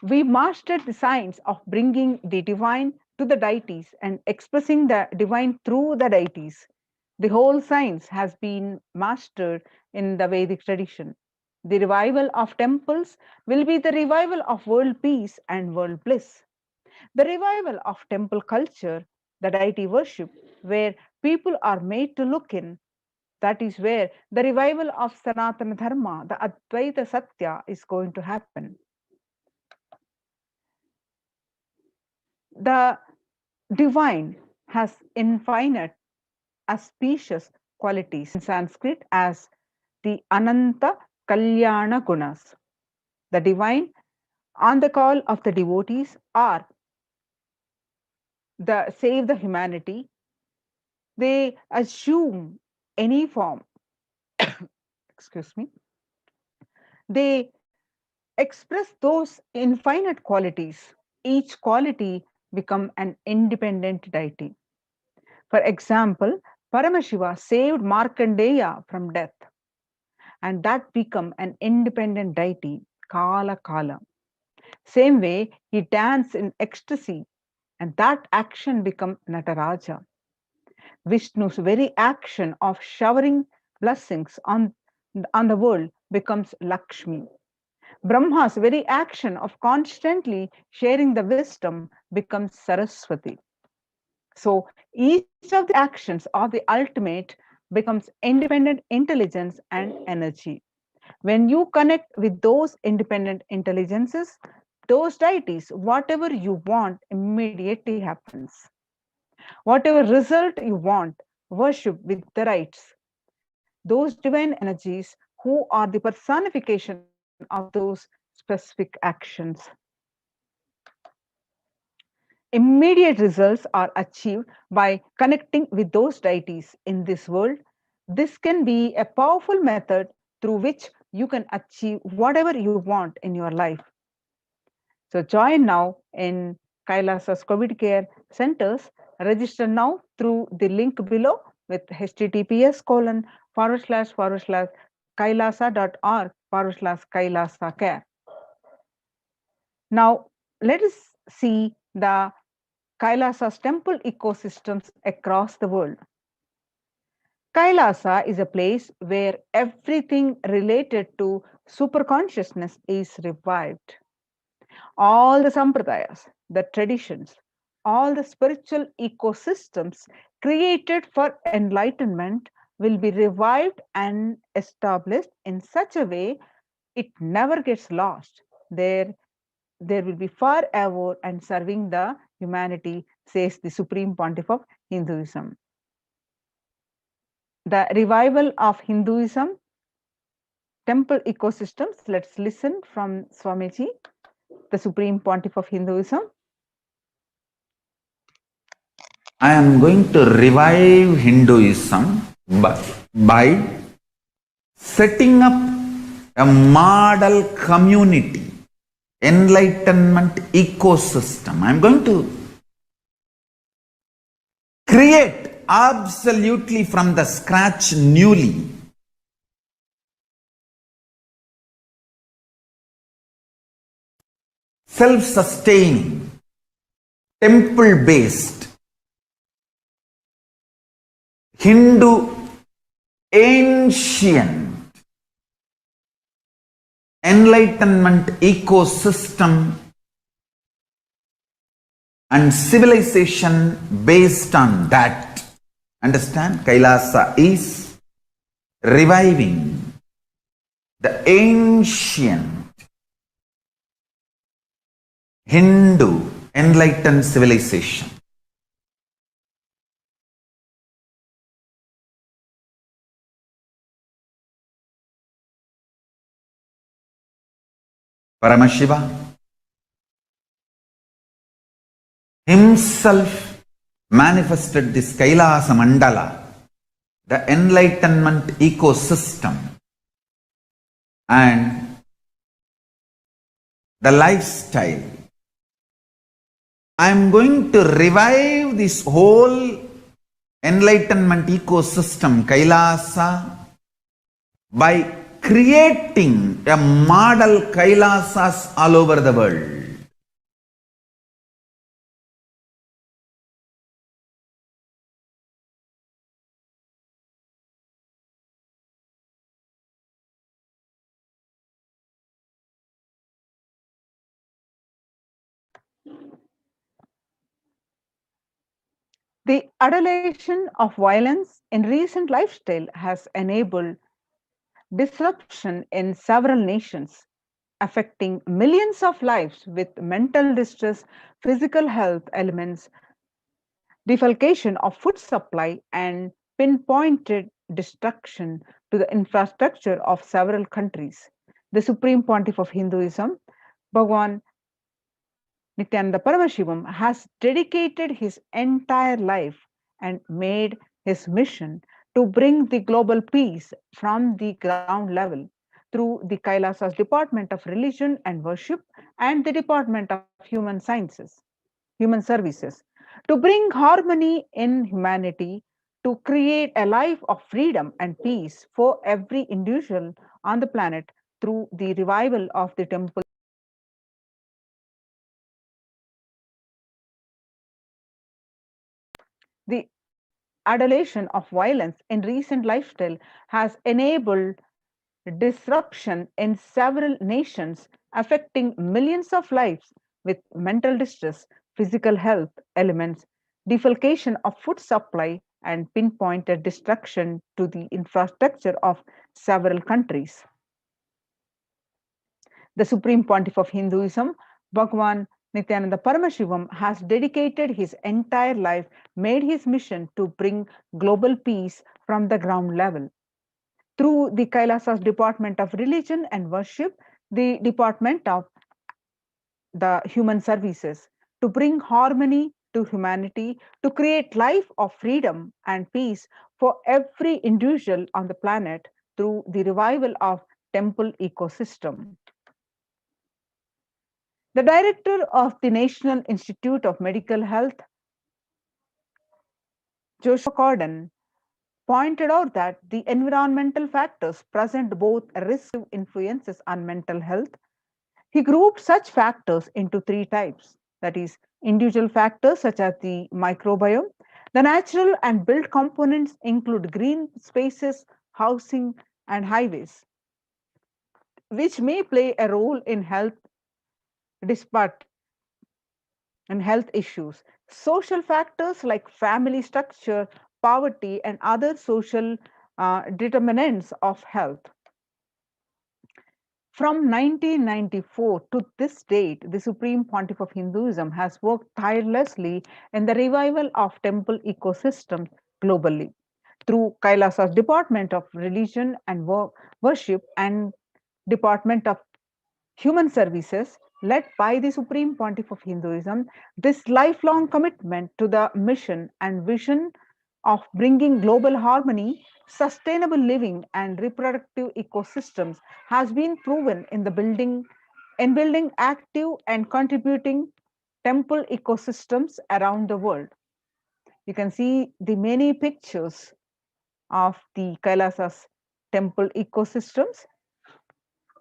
we mastered the science of bringing the divine to the deities and expressing the divine through the deities. The whole science has been mastered in the Vedic tradition. The revival of temples will be the revival of world peace and world bliss. The revival of temple culture, the deity worship, where people are made to look in, that is where the revival of Sanatana Dharma, the Advaita Satya, is going to happen. The divine has infinite, auspicious qualities in Sanskrit as the Ananta Kalyana Gunas. The divine, on the call of the devotees, are the save the humanity. They assume any form, excuse me, they express those infinite qualities. Each quality become an independent deity. For example, Paramashiva saved Markandeya from death, and that become an independent deity, Kala Kala. Same way, he danced in ecstasy, and that action become Nataraja. Vishnu's very action of showering blessings on the world becomes Lakshmi. Brahma's very action of constantly sharing the wisdom becomes Saraswati. So each of the actions of the ultimate becomes independent intelligence and energy. When you connect with those independent intelligences, those deities, whatever you want immediately happens. Whatever result you want, worship with the rites. Those divine energies who are the personification of those specific actions. Immediate results are achieved by connecting with those deities in this world. This can be a powerful method through which you can achieve whatever you want in your life. So join now in Kailasa's COVID care centers. Register now through the link below with https://kailasa.org/kailasa care. Now let us see the Kailasa's temple ecosystems across the world. Kailasa is a place where everything related to superconsciousness is revived. All the sampradayas, the traditions, all the spiritual ecosystems created for enlightenment will be revived and established in such a way it never gets lost. There will be forever and serving the humanity, says the Supreme Pontiff of Hinduism. The revival of Hinduism, temple ecosystems. Let's listen from Swamiji, the Supreme Pontiff of Hinduism. I am going to revive Hinduism by setting up a model community, enlightenment ecosystem. I am going to create absolutely from the scratch newly self-sustaining, temple-based Hindu ancient enlightenment ecosystem and civilization based on that. Understand? Kailasa is reviving the ancient Hindu enlightened civilization. Paramashiva himself manifested this Kailasa Mandala, the enlightenment ecosystem, and the lifestyle. I am going to revive this whole enlightenment ecosystem, Kailasa, by creating a model Kailasas all over the world. The adulation of violence in recent lifestyle has enabled disruption in several nations, affecting millions of lives with mental distress, physical health elements, defalcation of food supply, and pinpointed destruction to the infrastructure of several countries. The Supreme Pontiff of Hinduism, Bhagwan Nithyananda Paramashivam, has dedicated his entire life and made his mission to bring the global peace from the ground level through the Kailasa's Department of Religion and Worship and the Department of Human Services, to bring harmony in humanity, to create a life of freedom and peace for every individual on the planet through the revival of the temple. The adulation of violence in recent lifestyle has enabled disruption in several nations, affecting millions of lives with mental distress, physical health elements, defalcation of food supply, and pinpointed destruction to the infrastructure of several countries. The Supreme Pontiff of Hinduism, Bhagwan Nithyananda Paramashivam, has dedicated his entire life, made his mission to bring global peace from the ground level through the Kailasa's Department of Religion and Worship, the Department of the Human Services, to bring harmony to humanity, to create life of freedom and peace for every individual on the planet through the revival of temple ecosystem. The director of the National Institute of Medical Health, Joshua Corden, pointed out that the environmental factors present both risk influences on mental health. He grouped such factors into three types, that is, individual factors such as the microbiome. The natural and built components include green spaces, housing, and highways, which may play a role in despite health issues. Social factors like family structure, poverty, and other social determinants of health. From 1994 to this date, the Supreme Pontiff of Hinduism has worked tirelessly in the revival of temple ecosystems globally through Kailasa's Department of Religion and Worship and Department of Human Services, led by the Supreme Pontiff of Hinduism. This lifelong commitment to the mission and vision of bringing global harmony, sustainable living, and reproductive ecosystems has been proven in building active and contributing temple ecosystems around the world. You can see the many pictures of the Kailasa's temple ecosystems.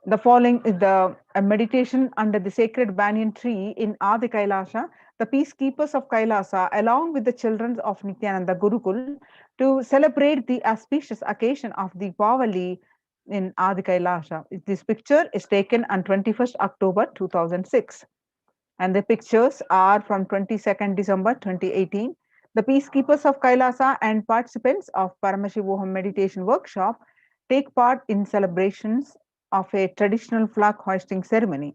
The following is a meditation under the sacred banyan tree in Adi Kailasa. The peacekeepers of Kailasa, along with the children of Nithyananda Gurukul, to celebrate the auspicious occasion of the Pavali in Adi Kailasa. This picture is taken on 21st October 2006. And the pictures are from 22nd December 2018. The peacekeepers of Kailasa and participants of Paramashivoham meditation workshop take part in celebrations of a traditional flag hoisting ceremony.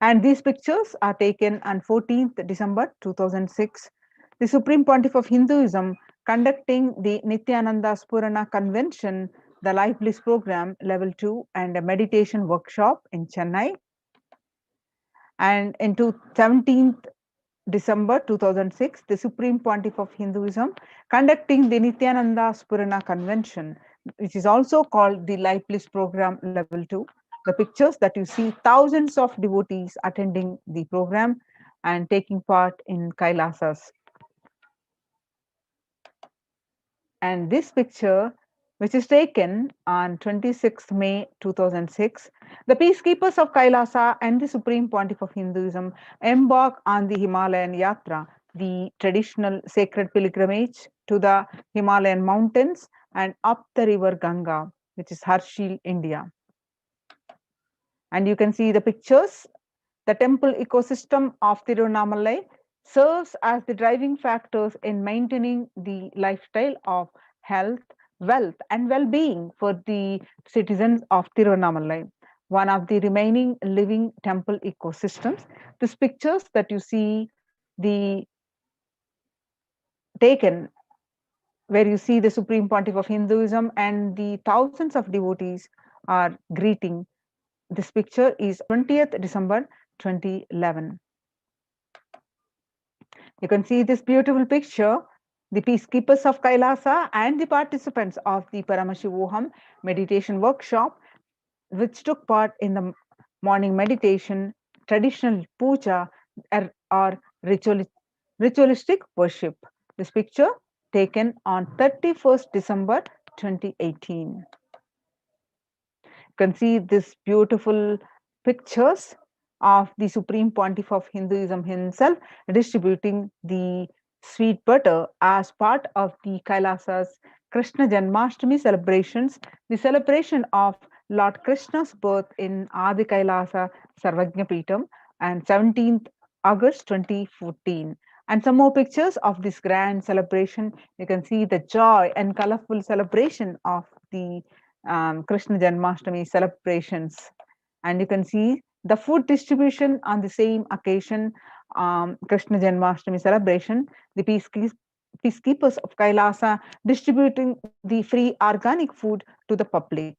And these pictures are taken on 14th December 2006. The Supreme Pontiff of Hinduism conducting the Nithyananda Spurana Convention, the Life Bliss Program Level 2 and a meditation workshop in Chennai. And into 17th December 2006, the Supreme Pontiff of Hinduism conducting the Nithyananda Spurana Convention, which is also called the Life Bliss Program Level 2. The pictures that you see, thousands of devotees attending the program and taking part in Kailasas. And this picture, which is taken on 26th May 2006, the peacekeepers of Kailasa and the Supreme Pontiff of Hinduism embark on the Himalayan Yatra, the traditional sacred pilgrimage to the Himalayan mountains and up the river Ganga, which is Harshil, India. And you can see the pictures The temple ecosystem of Tiruvannamalai serves as the driving factors in maintaining the lifestyle of health, wealth, and well-being for the citizens of Tiruvannamalai, one of the remaining living temple ecosystems. These pictures that you see the taken where you see the Supreme Pontiff of Hinduism and the thousands of devotees are greeting. This picture is 20th December 2011. You can see this beautiful picture, the peacekeepers of Kailasa and the participants of the Paramashivoham meditation workshop, which took part in the morning meditation, traditional puja, or ritualistic worship. This picture taken on 31st December 2018. You can see these beautiful pictures of the Supreme Pontiff of Hinduism himself distributing the sweet butter as part of the Kailasa's Krishna Janmashtami celebrations, the celebration of Lord Krishna's birth in Adi Kailasa Sarvajna Peetam and 17th August 2014. And some more pictures of this grand celebration. You can see the joy and colorful celebration of the Krishna Janmashtami celebrations. And you can see the food distribution on the same occasion, Krishna Janmashtami celebration, the peacekeepers of Kailasa distributing the free organic food to the public.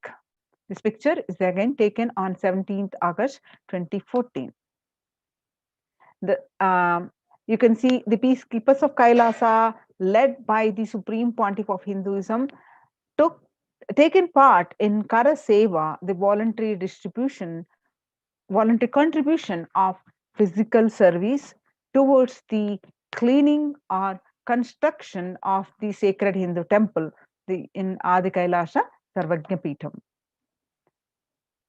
This picture is again taken on 17th August 2014. You can see the peacekeepers of Kailasa, led by the Supreme Pontiff of Hinduism, taken part in Kara Seva, the voluntary contribution of physical service towards the cleaning or construction of the sacred Hindu temple in Adi Kailasa Sarvajna Peetam.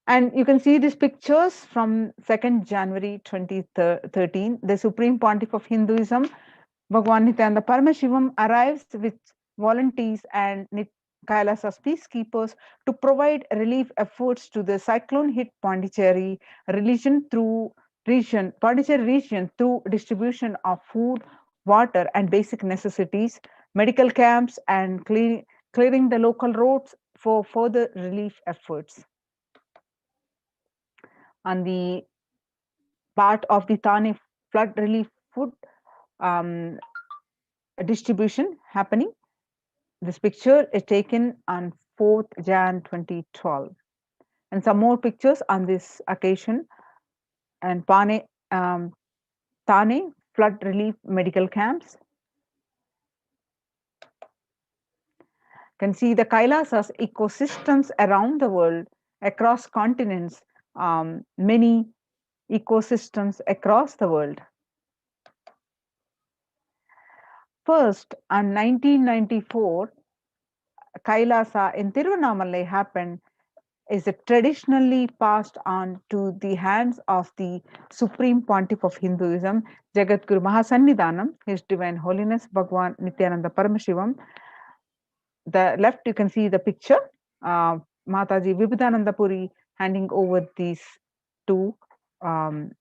And you can see these pictures from 2nd January 2013. The Supreme Pontiff of Hinduism, Bhagwan Nithyananda Paramashivam, arrives with volunteers and Kailasa's peacekeepers to provide relief efforts to the cyclone-hit Pondicherry region through distribution of food, water, and basic necessities, medical camps, and clearing the local roads for further relief efforts. On the part of the Thane flood relief food distribution happening. This picture is taken on 4th Jan 2012. And some more pictures on this occasion. And Thane flood relief medical camps. You can see the Kailasas ecosystems around the world, across continents, many ecosystems across the world. First, on 1994, Kailasa in Tiruvannamalai happened is traditionally passed on to the hands of the Supreme Pontiff of Hinduism, Jagadguru Mahasannidhanam, His Divine Holiness Bhagwan Nithyananda Paramashivam. The left, you can see the picture, Mataji Vibhudananda Puri handing over these to young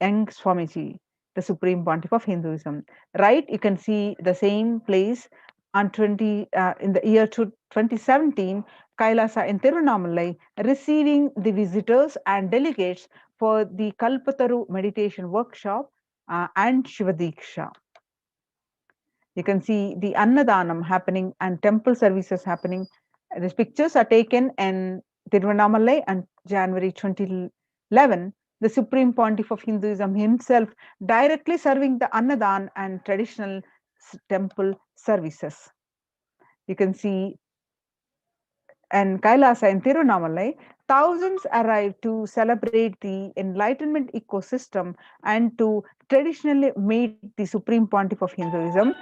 Swamiji, the Supreme Pontiff of Hinduism. Right, you can see the same place on in the year 2017, Kailasa in Tiruvannamalai receiving the visitors and delegates for the Kalpataru meditation workshop and Shivadiksha. You can see the Annadanam happening and temple services happening. These pictures are taken in Tiruvannamalai on January 2011. The Supreme Pontiff of Hinduism himself directly serving the Annadan and traditional temple services. You can see and Kailasa in Tiruvannamalai, thousands arrived to celebrate the enlightenment ecosystem and to traditionally meet the Supreme Pontiff of Hinduism.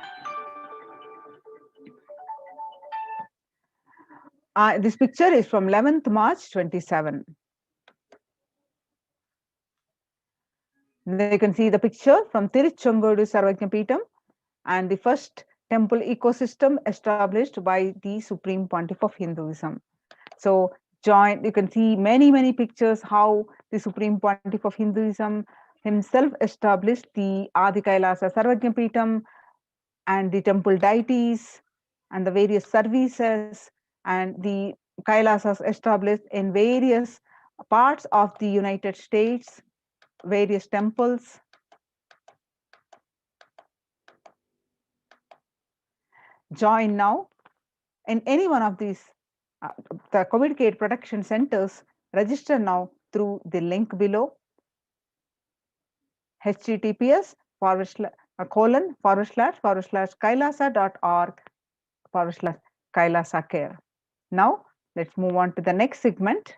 This picture is from 11th March 27. You can see the picture from Tiruchengodu Sarvajna Peetam and the first temple ecosystem established by the Supreme Pontiff of Hinduism. So you can see many pictures how the Supreme Pontiff of Hinduism himself established the Adi Kailasa Sarvajnapeetham and the temple deities and the various services, and the Kailasas established in various parts of the United States, various temples. Join now in any one of these the COVID protection centers. Register now through the link below, https://kailasa.org/Kailasa care. Now let's move on to the next segment.